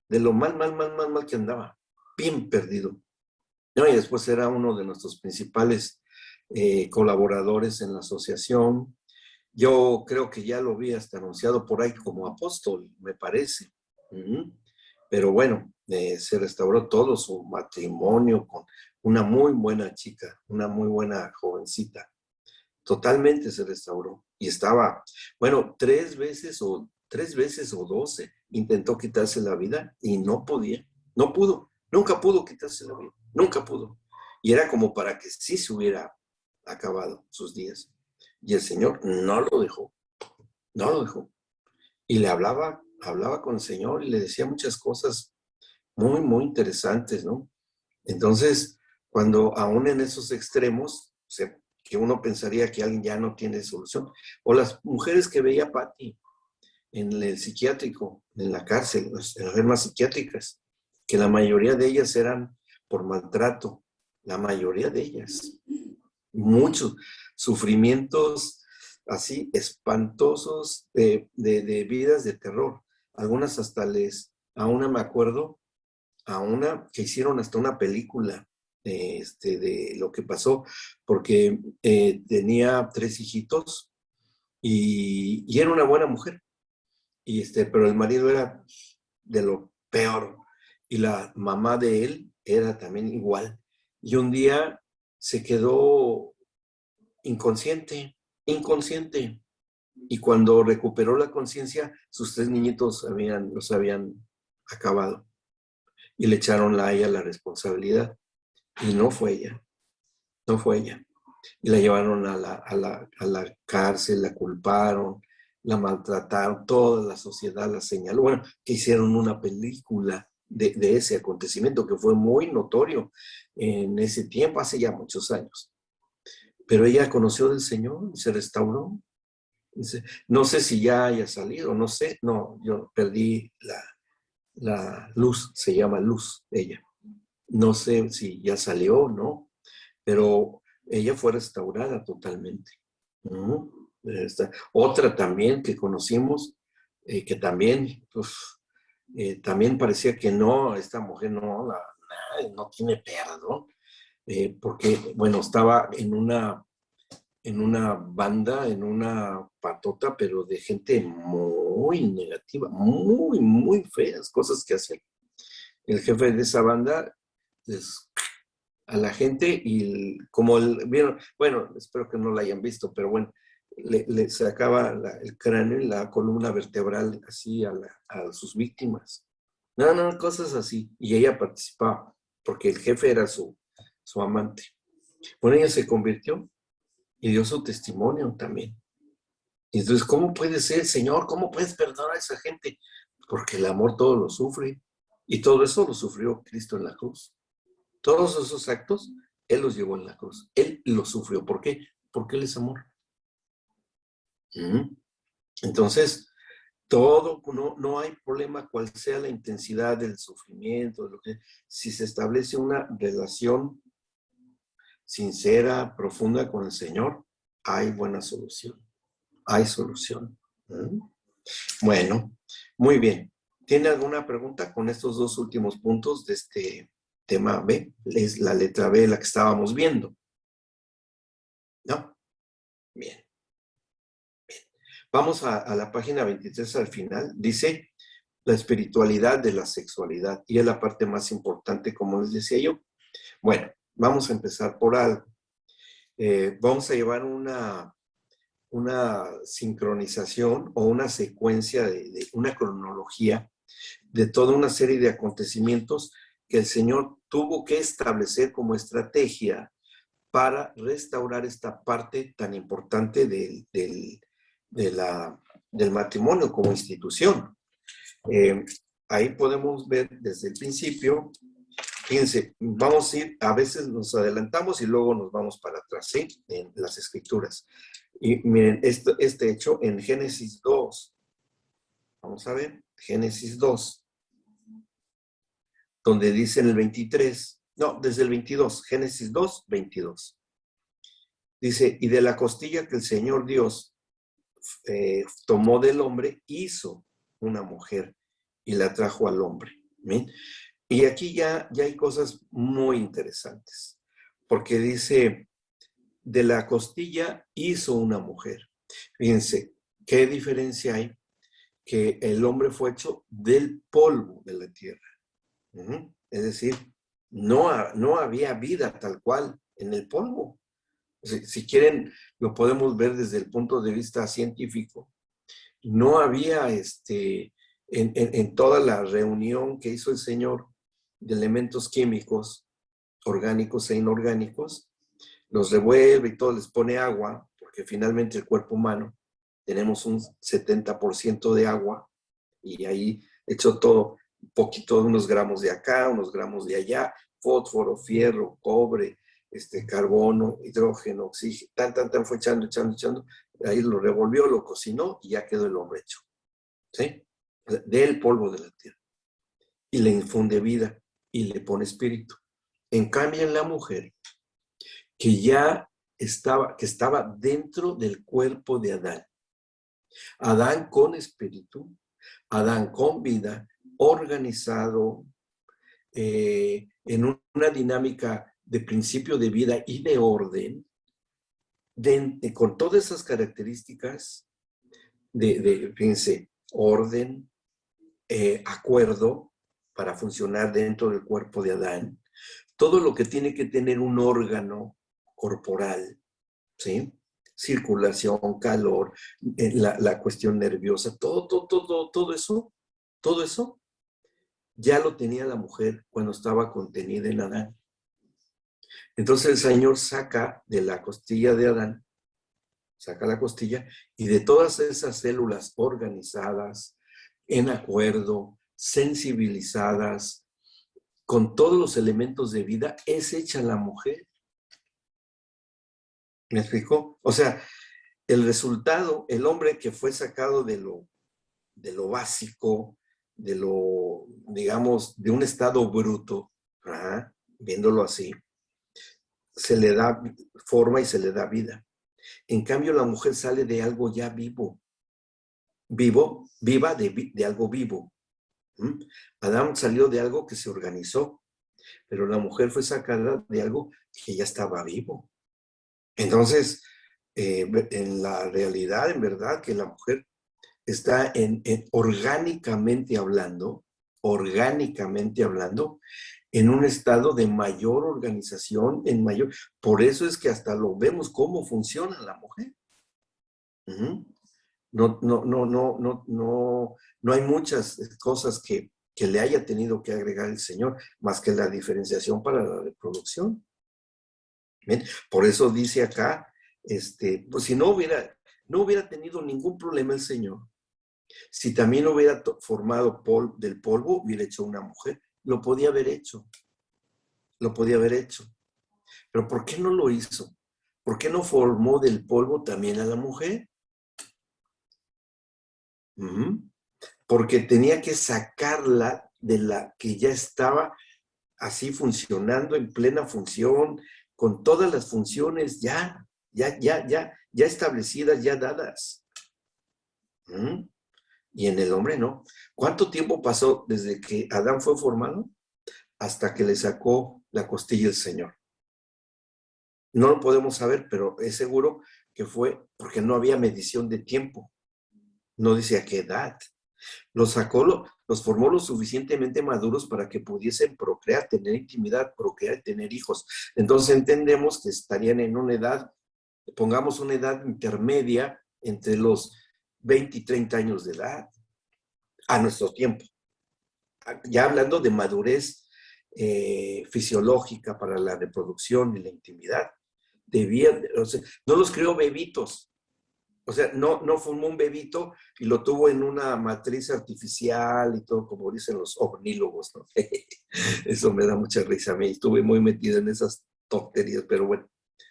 A: de lo mal que andaba, bien perdido. No, y después era uno de nuestros principales colaboradores en la asociación. Yo creo que ya lo vi hasta anunciado por ahí como apóstol, me parece. Pero bueno, se restauró todo su matrimonio con una muy buena chica, una muy buena jovencita. Totalmente se restauró. Y estaba, bueno, 3 veces o 12 intentó quitarse la vida y no podía, no pudo, nunca pudo quitarse la vida, nunca pudo. Y era como para que sí se hubiera acabado sus días. Y el Señor no lo dejó, no lo dejó. Y le hablaba con el Señor y le decía muchas cosas muy, muy interesantes, ¿no? Entonces, cuando aún en esos extremos, o sea, que uno pensaría que alguien ya no tiene solución, o las mujeres que veía Patti en el psiquiátrico, en la cárcel, las enfermas psiquiátricas, que la mayoría de ellas eran por maltrato, la mayoría de ellas, muchos sufrimientos así espantosos de vidas de terror. Algunas hasta a una me acuerdo, a una que hicieron hasta una película de lo que pasó, porque tenía 3 hijitos y era una buena mujer, pero el marido era de lo peor y la mamá de él era también igual. Y un día se quedó inconsciente. Y cuando recuperó la conciencia, sus 3 niñitos los habían acabado. Y le echaron a ella la responsabilidad. Y no fue ella. Y la llevaron a la cárcel, la culparon, la maltrataron, toda la sociedad la señaló. Bueno, que hicieron una película de ese acontecimiento que fue muy notorio en ese tiempo, hace ya muchos años. Pero ella conoció del Señor y se restauró. No sé si ya haya salido, no sé, no, yo perdí la luz, se llama Luz, ella. No sé si ya salió o no, pero ella fue restaurada totalmente. Otra también que conocimos, que también, pues, también parecía que no, esta mujer no tiene perdón, porque, bueno, estaba en una banda, en una patota, pero de gente muy negativa, muy, muy feas, cosas que hacen. El jefe de esa banda a la gente y vieron, bueno, espero que no la hayan visto, pero bueno, le sacaba el cráneo y la columna vertebral así a sus víctimas. No, cosas así. Y ella participaba, porque el jefe era su amante. Bueno, ella se convirtió y dio su testimonio también. Y entonces, ¿cómo puede ser, Señor? ¿Cómo puedes perdonar a esa gente? Porque el amor todo lo sufre. Y todo eso lo sufrió Cristo en la cruz. Todos esos actos, Él los llevó en la cruz. Él los sufrió. ¿Por qué? Porque Él es amor. Entonces, no hay problema cuál sea la intensidad del sufrimiento, si se establece una relación sincera, profunda con el Señor, hay buena solución. Hay solución. Bueno, muy bien. ¿Tiene alguna pregunta con estos 2 últimos puntos de este tema B? Es la letra B la que estábamos viendo. ¿No? Bien. Vamos a la página 23 al final. Dice la espiritualidad de la sexualidad. Y es la parte más importante, como les decía yo. Bueno, vamos a empezar por algo. Vamos a llevar una sincronización o una secuencia de una cronología de toda una serie de acontecimientos que el Señor tuvo que establecer como estrategia para restaurar esta parte tan importante del matrimonio como institución. Ahí podemos ver desde el principio. Fíjense, vamos a ir, a veces nos adelantamos y luego nos vamos para atrás, ¿sí? En las escrituras. Y miren, este hecho en Génesis 2. Vamos a ver, Génesis 2, donde dice en el 23, no, desde el 22, Génesis 2, 22. Dice, y de la costilla que el Señor Dios tomó del hombre, hizo una mujer y la trajo al hombre. ¿Bien? Y aquí ya hay cosas muy interesantes, porque dice, de la costilla hizo una mujer. Fíjense, ¿qué diferencia hay? Que el hombre fue hecho del polvo de la tierra. Es decir, no había vida tal cual en el polvo. Si quieren, lo podemos ver desde el punto de vista científico. No había en toda la reunión que hizo el Señor de elementos químicos, orgánicos e inorgánicos, los revuelve y todo, les pone agua, porque finalmente el cuerpo humano tenemos un 70% de agua, y ahí echó todo, un poquito, unos gramos de acá, unos gramos de allá, fósforo, fierro, cobre, carbono, hidrógeno, oxígeno, tan, fue echando, ahí lo revolvió, lo cocinó y ya quedó el hombre hecho, ¿sí? Del polvo de la tierra. Y le infunde vida y le pone espíritu. En cambio, en la mujer, que ya estaba dentro del cuerpo de Adán. Adán con espíritu, Adán con vida, organizado en una dinámica de principio de vida y de orden, con todas esas características fíjense, orden, acuerdo para funcionar dentro del cuerpo de Adán, todo lo que tiene que tener un órgano corporal, ¿sí? Circulación, calor, la cuestión nerviosa, todo eso ya lo tenía la mujer cuando estaba contenida en Adán. Entonces el Señor saca de la costilla de Adán, saca la costilla, y de todas esas células organizadas, en acuerdo, sensibilizadas, con todos los elementos de vida, es hecha la mujer. ¿Me explico? O sea, el resultado, el hombre que fue sacado de lo básico, de lo, digamos, de un estado bruto, viéndolo así, se le da forma y se le da vida. En cambio, la mujer sale de algo ya viva de algo vivo. Adán salió de algo que se organizó, pero la mujer fue sacada de algo que ya estaba vivo. Entonces, en la realidad, en verdad, que la mujer está orgánicamente hablando, en un estado de mayor organización, por eso es que hasta lo vemos cómo funciona la mujer. No hay muchas cosas que le haya tenido que agregar el Señor, más que la diferenciación para la reproducción. ¿Bien? Por eso dice acá, pues si no hubiera tenido ningún problema el Señor, si también hubiera formado del polvo, hubiera hecho una mujer, lo podía haber hecho. Pero ¿por qué no lo hizo? ¿Por qué no formó del polvo también a la mujer? Porque tenía que sacarla de la que ya estaba así funcionando, en plena función, con todas las funciones ya establecidas, ya dadas. Y en el hombre no. ¿Cuánto tiempo pasó desde que Adán fue formado hasta que le sacó la costilla el Señor? No lo podemos saber, pero es seguro que fue porque no había medición de tiempo. No dice a qué edad. Los sacó, los formó lo suficientemente maduros para que pudiesen procrear, tener intimidad, procrear, tener hijos. Entonces entendemos que estarían en una edad, pongamos una edad intermedia entre los 20 y 30 años de edad, a nuestro tiempo. Ya hablando de madurez fisiológica para la reproducción y la intimidad. No los crió bebitos. O sea, no formó un bebito y lo tuvo en una matriz artificial y todo, como dicen los ornítologos, ¿no? Eso me da mucha risa a mí. Estuve muy metido en esas tonterías, pero bueno,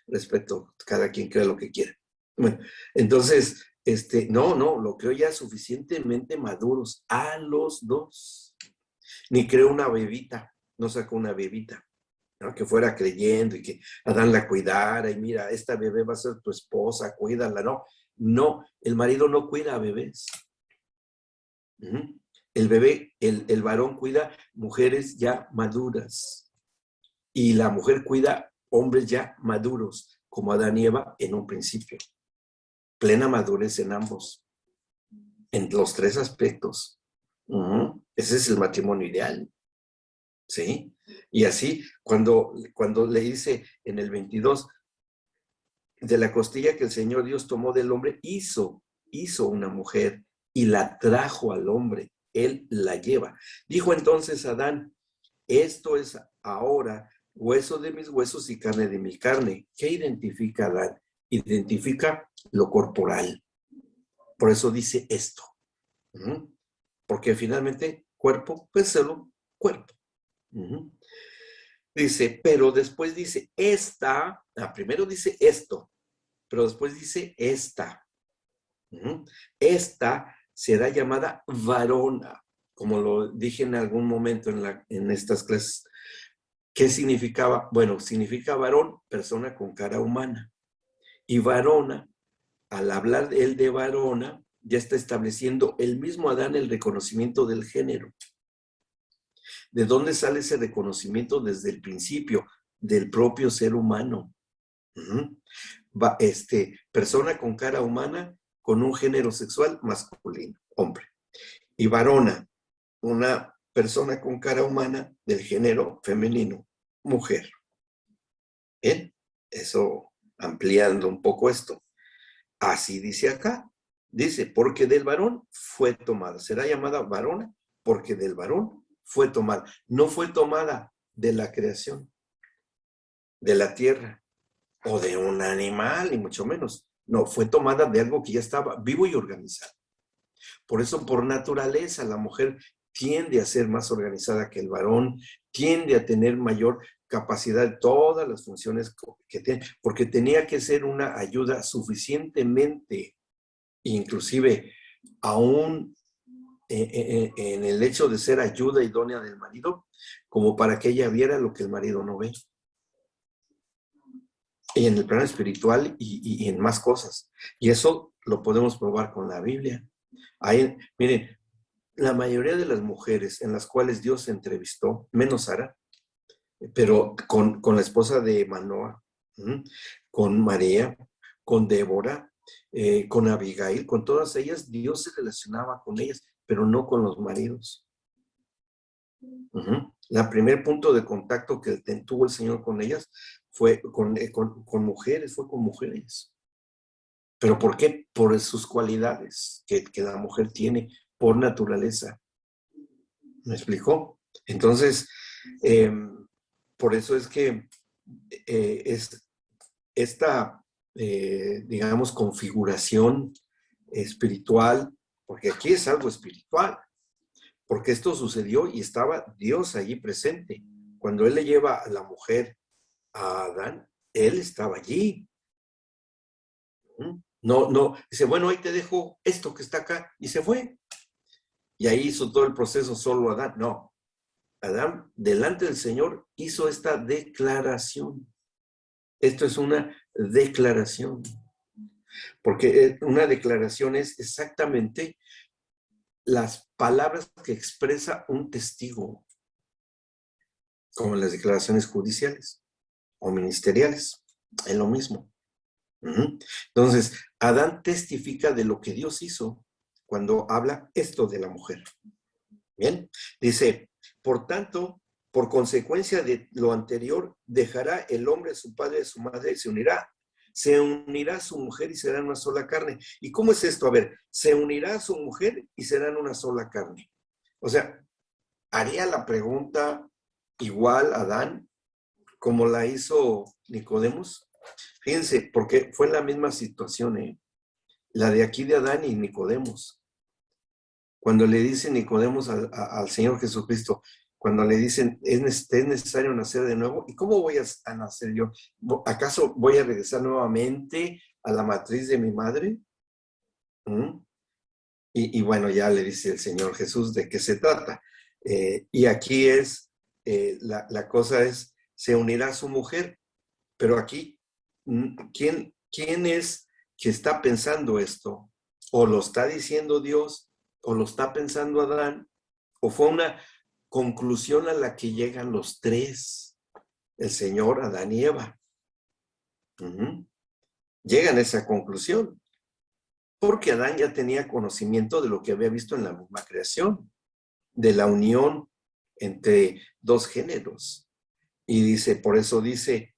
A: respeto, cada quien crea lo que quiera. Bueno, entonces, lo creo ya suficientemente maduros a los dos. Ni creo una bebita, no sacó una bebita, ¿no? Que fuera creyendo y que Adán la cuidara y mira, esta bebé va a ser tu esposa, cuídala, ¿no? No, el marido no cuida a bebés. El bebé, el varón cuida mujeres ya maduras y la mujer cuida hombres ya maduros, como Adán y Eva en un principio. Plena madurez en ambos, en los tres aspectos. Ese es el matrimonio ideal. ¿Sí? Y así, cuando le dice en el 22, de la costilla que el Señor Dios tomó del hombre, hizo una mujer y la trajo al hombre. Él la lleva. Dijo entonces Adán, esto es ahora hueso de mis huesos y carne de mi carne. ¿Qué identifica Adán? Identifica lo corporal. Por eso dice esto. Porque finalmente cuerpo, pues solo cuerpo. Dice, pero después dice esta, primero dice esto, pero después dice esta. Esta será llamada varona, como lo dije en algún momento en estas clases. ¿Qué significaba? Bueno, significa varón, persona con cara humana. Y varona, al hablar él de varona, ya está estableciendo el mismo Adán el reconocimiento del género. ¿De dónde sale ese reconocimiento? Desde el principio, del propio ser humano. Persona con cara humana, con un género sexual masculino, hombre. Y varona, una persona con cara humana del género femenino, mujer. Bien, eso ampliando un poco esto. Así dice acá. Dice, porque del varón fue tomada. Será llamada varona porque del varón fue tomada. No fue tomada de la creación, de la tierra o de un animal, ni mucho menos. No, fue tomada de algo que ya estaba vivo y organizado. Por eso, por naturaleza, la mujer tiende a ser más organizada que el varón, tiende a tener mayor capacidad de todas las funciones que tiene, porque tenía que ser una ayuda suficientemente, inclusive aún en el hecho de ser ayuda idónea del marido, como para que ella viera lo que el marido no ve. Y en el plano espiritual y en más cosas. Y eso lo podemos probar con la Biblia. Ahí, miren, la mayoría de las mujeres en las cuales Dios se entrevistó, menos Sara, pero con la esposa de Manoah, con María, con Débora, con Abigail, con todas ellas, Dios se relacionaba con ellas, pero no con los maridos. El primer punto de contacto que tuvo el Señor con ellas fue con mujeres, fue con mujeres. ¿Pero por qué? Por sus cualidades que la mujer tiene por naturaleza. ¿Me explicó? Entonces, por eso es que es esta, digamos, configuración espiritual, porque aquí es algo espiritual, porque esto sucedió y estaba Dios allí presente. Cuando Él le lleva a la mujer a Adán, Él estaba allí. No, dice, bueno, ahí te dejo esto que está acá, y se fue. Y ahí hizo todo el proceso solo Adán. No, Adán, delante del Señor, hizo esta declaración. Esto es una declaración. Porque una declaración es exactamente las palabras que expresa un testigo, como en las declaraciones judiciales o ministeriales. Es lo mismo. Entonces, Adán testifica de lo que Dios hizo cuando habla esto de la mujer. Bien, dice, por tanto, por consecuencia de lo anterior, dejará el hombre a su padre y a su madre y se unirá a su mujer y serán una sola carne. ¿Y cómo es esto? A ver, se unirá a su mujer y serán una sola carne. O sea, haría la pregunta igual Adán como la hizo Nicodemos. Fíjense, porque fue la misma situación, la de aquí de Adán y Nicodemos. Cuando le dice Nicodemos al Señor Jesucristo, cuando le dicen, es necesario nacer de nuevo, ¿y cómo voy a nacer yo? ¿Acaso voy a regresar nuevamente a la matriz de mi madre? Y bueno, ya le dice el Señor Jesús de qué se trata. Y aquí la cosa es, se unirá a su mujer, pero aquí, ¿quién es que está pensando esto? ¿O lo está diciendo Dios? ¿O lo está pensando Adán? ¿O fue una conclusión a la que llegan los tres? El Señor, Adán y Eva. Llegan a esa conclusión. Porque Adán ya tenía conocimiento de lo que había visto en la misma creación, de la unión entre dos géneros. Y dice, por eso dice,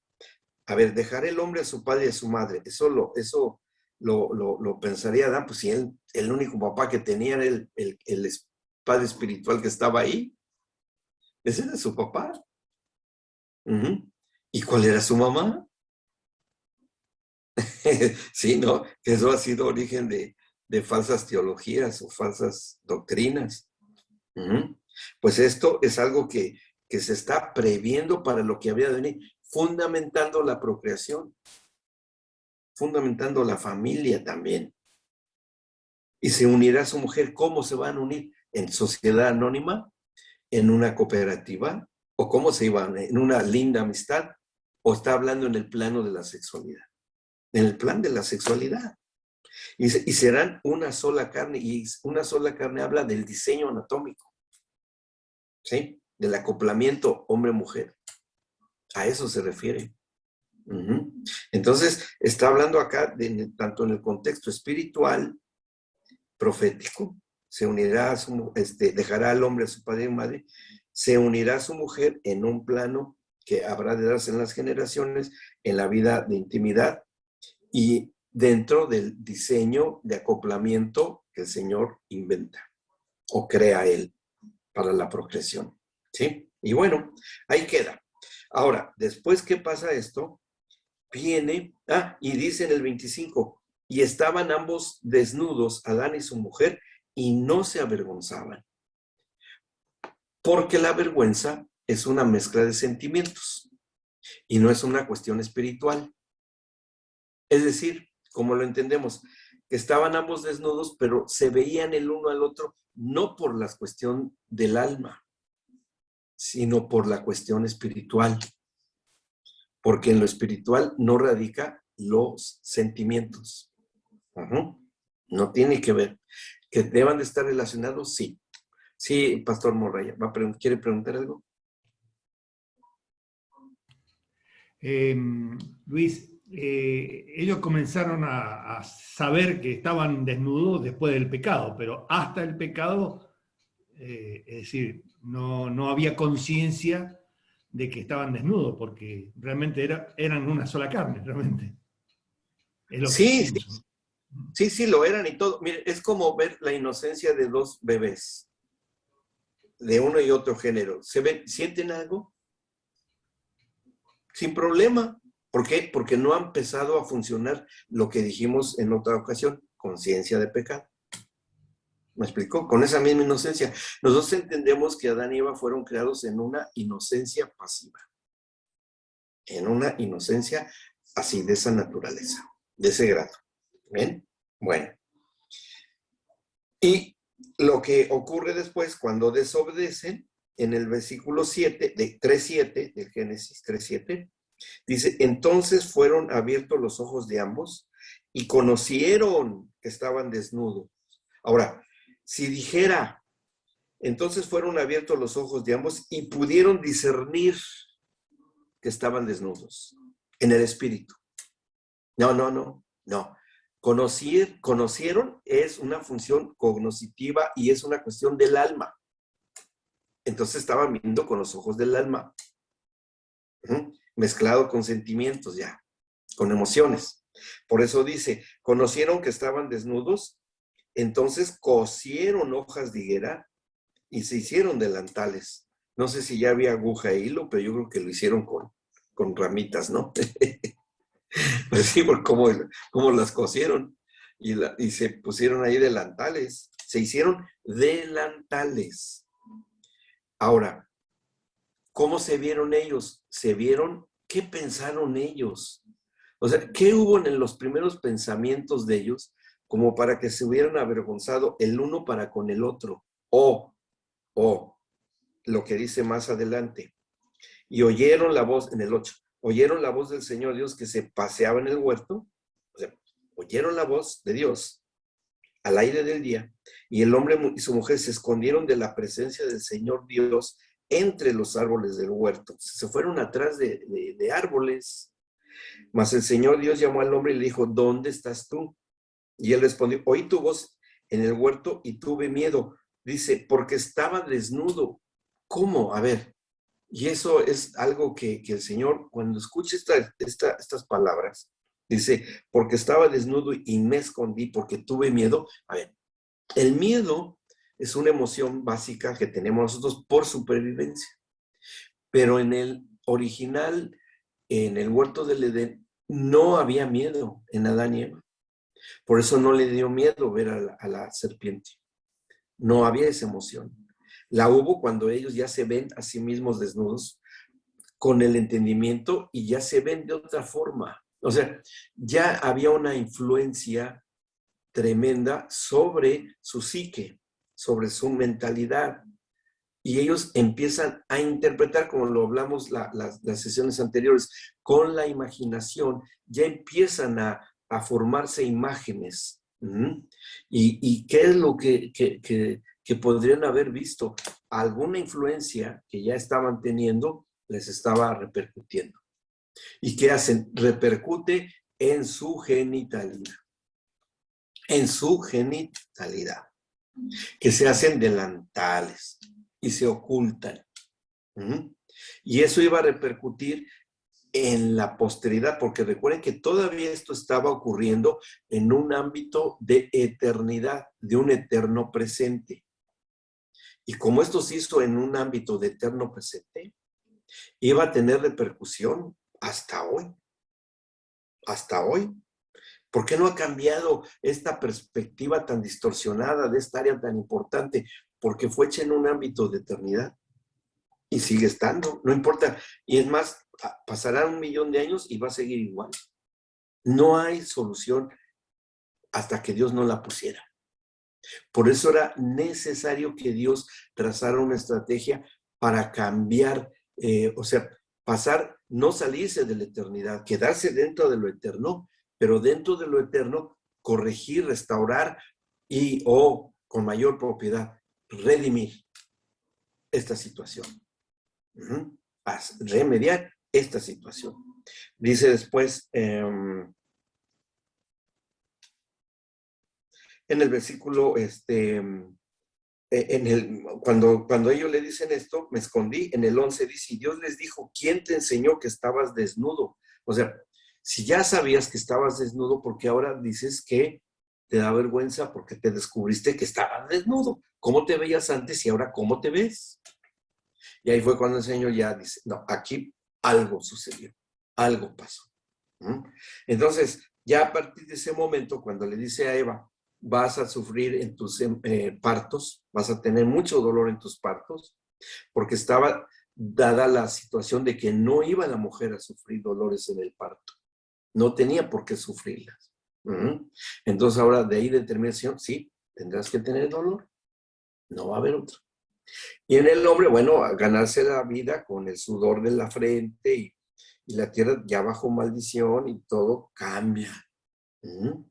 A: a ver, dejará el hombre a su padre y a su madre. Eso lo pensaría Adán, pues si el único papá que tenía era el padre espiritual que estaba ahí. Ese era su papá. ¿Y cuál era su mamá? Sí, ¿no? Eso ha sido origen de falsas teologías o falsas doctrinas. Pues esto es algo que se está previendo para lo que había de venir, fundamentando la procreación, fundamentando la familia también. Y se unirá a su mujer. ¿Cómo se van a unir? ¿En sociedad anónima? ¿En una cooperativa? ¿O cómo se iban? ¿En una linda amistad? ¿O está hablando en el plano de la sexualidad? En el plan de la sexualidad. Y serán una sola carne. Y una sola carne habla del diseño anatómico. ¿Sí? Del acoplamiento hombre-mujer. A eso se refiere. Entonces, está hablando acá tanto en el contexto espiritual, profético, se unirá a dejará al hombre a su padre y madre, se unirá a su mujer en un plano que habrá de darse en las generaciones, en la vida de intimidad y dentro del diseño de acoplamiento que el Señor inventa o crea Él para la procreación. ¿Sí? Y bueno, ahí queda. Ahora, después que pasa esto, viene, y dice en el 25, y estaban ambos desnudos, Adán y su mujer, y no se avergonzaban. Porque la vergüenza es una mezcla de sentimientos y no es una cuestión espiritual. Es decir, como lo entendemos, que estaban ambos desnudos, pero se veían el uno al otro no por la cuestión del alma, sino por la cuestión espiritual. Porque en lo espiritual no radica los sentimientos. No tiene que ver. ¿Que deban de estar relacionados? Sí. Sí, Pastor Morraya, ¿quiere preguntar algo?
D: Luis, ellos comenzaron a saber que estaban desnudos después del pecado, pero hasta el pecado, es decir, no había conciencia de que estaban desnudos, porque realmente eran una sola carne, realmente. Es lo que
A: sí, lo eran y todo. Mire, es como ver la inocencia de dos bebés, de uno y otro género. ¿Sienten algo? Sin problema. ¿Por qué? Porque no ha empezado a funcionar lo que dijimos en otra ocasión, conciencia de pecado. ¿Me explicó? Con esa misma inocencia. Nosotros entendemos que Adán y Eva fueron creados en una inocencia pasiva. En una inocencia así, de esa naturaleza, de ese grado. ¿Ven? Bueno. Y lo que ocurre después, cuando desobedecen, en el versículo 7, de 3.7, del Génesis 3.7, dice, entonces fueron abiertos los ojos de ambos y conocieron que estaban desnudos. Ahora, si dijera, entonces fueron abiertos los ojos de ambos y pudieron discernir que estaban desnudos en el espíritu. No. Conocieron es una función cognoscitiva y es una cuestión del alma. Entonces estaban viendo con los ojos del alma, mezclado con sentimientos ya, con emociones. Por eso dice, conocieron que estaban desnudos, entonces cosieron hojas de higuera y se hicieron delantales. No sé si ya había aguja e hilo, pero yo creo que lo hicieron con ramitas, ¿no? Pues sí, por cómo las cosieron y se pusieron ahí delantales. Se hicieron delantales. Ahora, ¿cómo se vieron ellos? ¿Qué pensaron ellos? O sea, ¿qué hubo en los primeros pensamientos de ellos como para que se hubieran avergonzado el uno para con el otro? O lo que dice más adelante. Y oyeron la voz, en el 8, oyeron la voz del Señor Dios que se paseaba en el huerto. O sea, oyeron la voz de Dios al aire del día, y el hombre y su mujer se escondieron de la presencia del Señor Dios entre los árboles del huerto. Se fueron atrás de árboles. Mas el Señor Dios llamó al hombre y le dijo, ¿dónde estás tú? Y él respondió, oí tu voz en el huerto y tuve miedo. Dice, porque estaba desnudo. ¿Cómo? A ver. Y eso es algo que el Señor, cuando escuche estas palabras, dice, porque estaba desnudo y me escondí porque tuve miedo. A ver, el miedo es una emoción básica que tenemos nosotros por supervivencia. Pero en el original en el huerto del Edén no había miedo en Adán y Eva. Por eso no le dio miedo ver a la serpiente. No había esa emoción. La hubo cuando ellos ya se ven a sí mismos desnudos con el entendimiento y ya se ven de otra forma. O sea, ya había una influencia tremenda sobre su psique, sobre su mentalidad. Y ellos empiezan a interpretar, como lo hablamos las sesiones anteriores, con la imaginación, ya empiezan a formarse imágenes. ¿Y qué es lo que podrían haber visto? Alguna influencia que ya estaban teniendo les estaba repercutiendo. ¿Y qué hacen? Repercute en su genitalidad. En su genitalidad. Que se hacen delantales y se ocultan. Y eso iba a repercutir en la posteridad, porque recuerden que todavía esto estaba ocurriendo en un ámbito de eternidad, de un eterno presente. Y como esto se hizo en un ámbito de eterno presente, iba a tener repercusión hasta hoy. Hasta hoy. ¿Por qué no ha cambiado esta perspectiva tan distorsionada de esta área tan importante? Porque fue hecha en un ámbito de eternidad y sigue estando, no importa. Y es más, pasará 1.000.000 de años y va a seguir igual. No hay solución hasta que Dios no la pusiera. Por eso era necesario que Dios trazara una estrategia para cambiar, o sea, pasar, no salirse de la eternidad, quedarse dentro de lo eterno, pero dentro de lo eterno, corregir, restaurar y, con mayor propiedad, redimir esta situación. Remediar esta situación. Dice después, en el versículo, cuando ellos le dicen esto, me escondí. En el 11 dice, y Dios les dijo, ¿quién te enseñó que estabas desnudo? O sea, si ya sabías que estabas desnudo, ¿por qué ahora dices que te da vergüenza porque te descubriste que estabas desnudo? ¿Cómo te veías antes y ahora cómo te ves? Y ahí fue cuando el Señor ya dice, no, aquí algo sucedió, algo pasó. Entonces, ya a partir de ese momento, cuando le dice a Eva, vas a sufrir en tus partos, vas a tener mucho dolor en tus partos, porque estaba dada la situación de que no iba la mujer a sufrir dolores en el parto. No tenía por qué sufrirlas. Entonces ahora de ahí determinación, sí, tendrás que tener dolor. No va a haber otro. Y en el hombre, bueno, a ganarse la vida con el sudor de la frente y la tierra ya bajo maldición y todo cambia.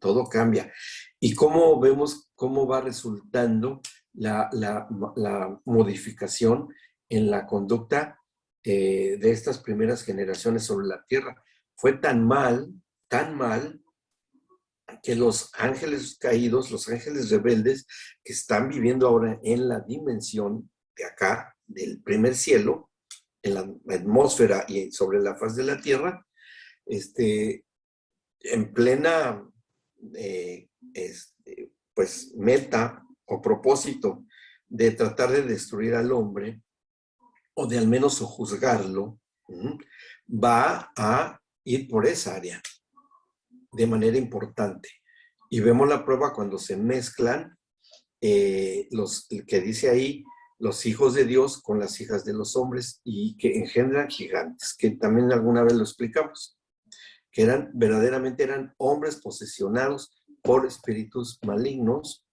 A: Todo cambia. Y cómo vemos cómo va resultando la modificación en la conducta de estas primeras generaciones sobre la tierra. Fue tan mal, que los ángeles caídos, los ángeles rebeldes, que están viviendo ahora en la dimensión de acá, del primer cielo, en la atmósfera y sobre la faz de la tierra, en plena pues meta o propósito de tratar de destruir al hombre o de al menos juzgarlo, va a ir por esa área de manera importante. Y vemos la prueba cuando se mezclan los que dice ahí, los hijos de Dios con las hijas de los hombres y que engendran gigantes, que también alguna vez lo explicamos, que verdaderamente eran hombres posesionados por espíritus malignos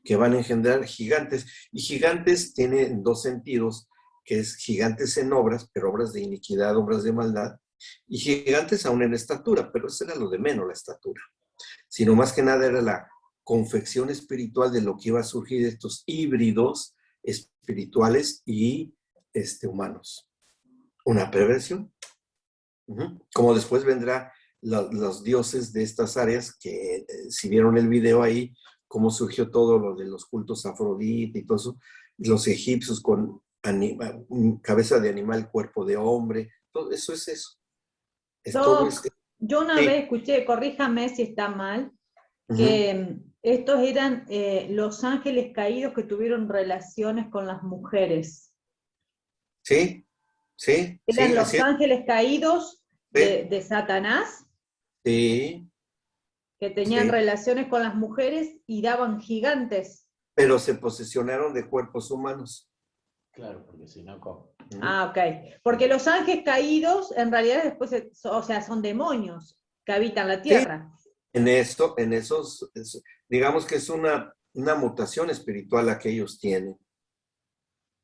A: que van a engendrar gigantes. Y gigantes tiene dos sentidos, que es gigantes en obras, pero obras de iniquidad, obras de maldad, y gigantes aún en estatura, pero eso era lo de menos, la estatura. Sino más que nada era la confección espiritual de lo que iba a surgir de estos híbridos espirituales y humanos. Una perversión. Como después vendrá los dioses de estas áreas, que si vieron el video ahí, cómo surgió todo lo de los cultos a Afrodita y todo eso, los egipcios con cabeza de animal, cuerpo de hombre, todo eso es eso.
C: Yo una vez escuché, corríjame si está mal, que estos eran los ángeles caídos que tuvieron relaciones con las mujeres.
A: Sí, Sí,
C: ¿Eran
A: sí,
C: los
A: así es.
C: ángeles caídos
A: Sí,
C: de Satanás,
A: sí,
C: que tenían
A: sí.
C: relaciones con las mujeres y daban gigantes?
A: Pero se posesionaron de cuerpos humanos.
B: Claro, porque si no, ¿cómo?
C: Ah, ok. Porque los ángeles caídos en realidad después, o sea, son demonios que habitan la
A: Sí,
C: tierra.
A: digamos que es una mutación espiritual la que ellos tienen.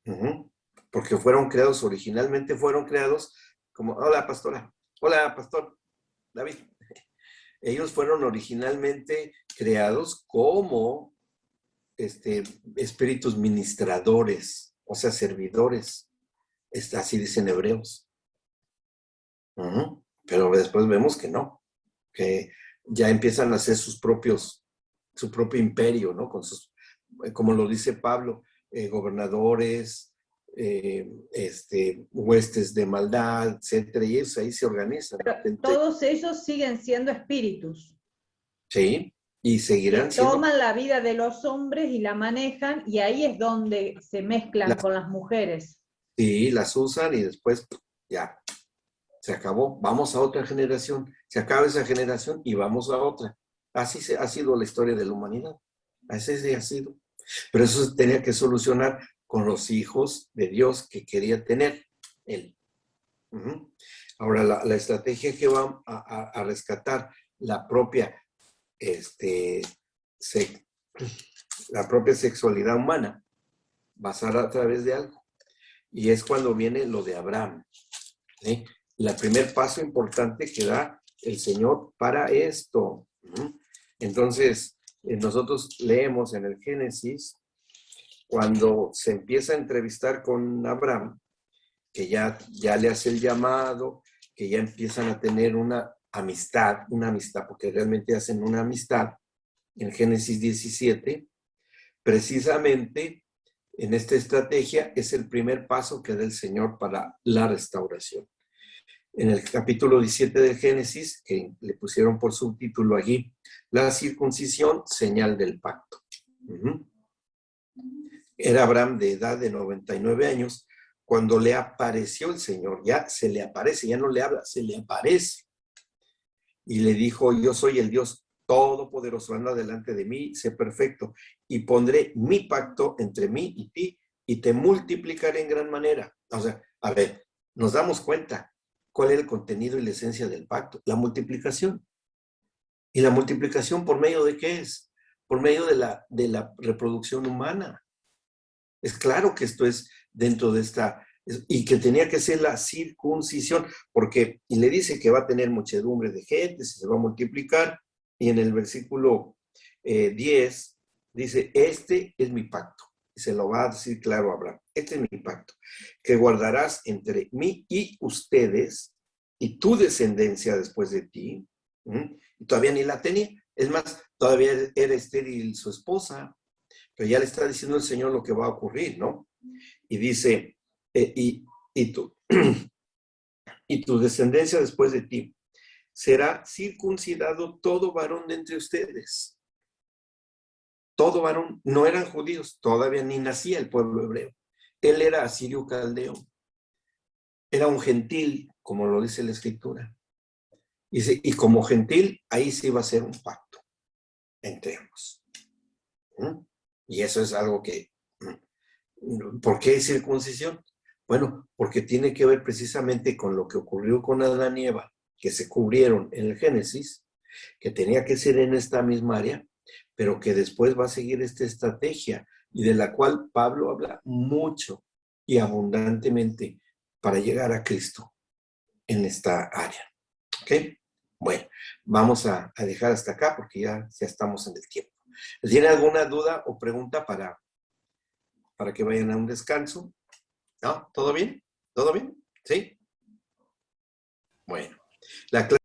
A: Ujú. Porque originalmente fueron creados como, hola pastora, hola pastor David. Ellos fueron originalmente creados como espíritus ministradores, o sea, servidores. Así dicen hebreos. Ujú. Pero después vemos que no, que ya empiezan a hacer su propio imperio, ¿no? Como lo dice Pablo, gobernadores, huestes de maldad, etcétera, y eso ahí se organizan, ¿no?
C: Todos ellos siguen siendo espíritus
A: Sí, y seguirán
C: que
A: siendo,
C: toman la vida de los hombres y la manejan, y ahí es donde se mezclan con las mujeres.
A: sí, las usan y después ya, se acabó, vamos a otra generación, se acaba esa generación y vamos a otra. Así ha sido la historia de la humanidad, así se ha sido. Pero eso se tenía que solucionar con los hijos de Dios que quería tener él. Uh-huh. Ahora, la estrategia que va a rescatar la propia, la propia sexualidad humana va a ser a través de algo. Y es cuando viene lo de Abraham. ¿Sí? El primer paso importante que da el Señor para esto. Uh-huh. Entonces, nosotros leemos en el Génesis, cuando se empieza a entrevistar con Abraham, que ya le hace el llamado, que ya empiezan a tener una amistad, porque realmente hacen una amistad, en Génesis 17, precisamente en esta estrategia es el primer paso que da el Señor para la restauración. En el capítulo 17 de Génesis, que le pusieron por subtítulo allí, la circuncisión, señal del pacto. Uh-huh. Era Abraham de edad de 99 años cuando le apareció el Señor. Ya se le aparece, ya no le habla, se le aparece. Y le dijo, yo soy el Dios todopoderoso, anda delante de mí, sé perfecto, y pondré mi pacto entre mí y ti, y te multiplicaré en gran manera. O sea, a ver, nos damos cuenta cuál es el contenido y la esencia del pacto, la multiplicación. ¿Y la multiplicación por medio de qué es? Por medio de la reproducción humana. Es claro que esto es dentro de y que tenía que ser la circuncisión, y le dice que va a tener muchedumbre de gente, se va a multiplicar, y en el versículo 10 dice, este es mi pacto, y se lo va a decir claro a Abraham, este es mi pacto, que guardarás entre mí y ustedes, y tu descendencia después de ti, y todavía ni la tenía, es más, todavía era estéril su esposa, pero ya le está diciendo el Señor lo que va a ocurrir, ¿no? Y dice, y tu descendencia después de ti, será circuncidado todo varón de entre ustedes. Todo varón, no eran judíos, todavía ni nacía el pueblo hebreo. Él era asirio caldeo, era un gentil, como lo dice la Escritura. Y como gentil, ahí se iba a hacer un pacto entre ambos. Y eso es algo que... ¿Por qué circuncisión? Bueno, porque tiene que ver precisamente con lo que ocurrió con Adán y Eva, que se cubrieron en el Génesis, que tenía que ser en esta misma área, pero que después va a seguir esta estrategia y de la cual Pablo habla mucho y abundantemente para llegar a Cristo en esta área. ¿Ok? Bueno, vamos a dejar hasta acá porque ya estamos en el tiempo. ¿Tiene alguna duda o pregunta para que vayan a un descanso? ¿No? ¿Todo bien? ¿Todo bien? ¿Sí? Bueno, la clase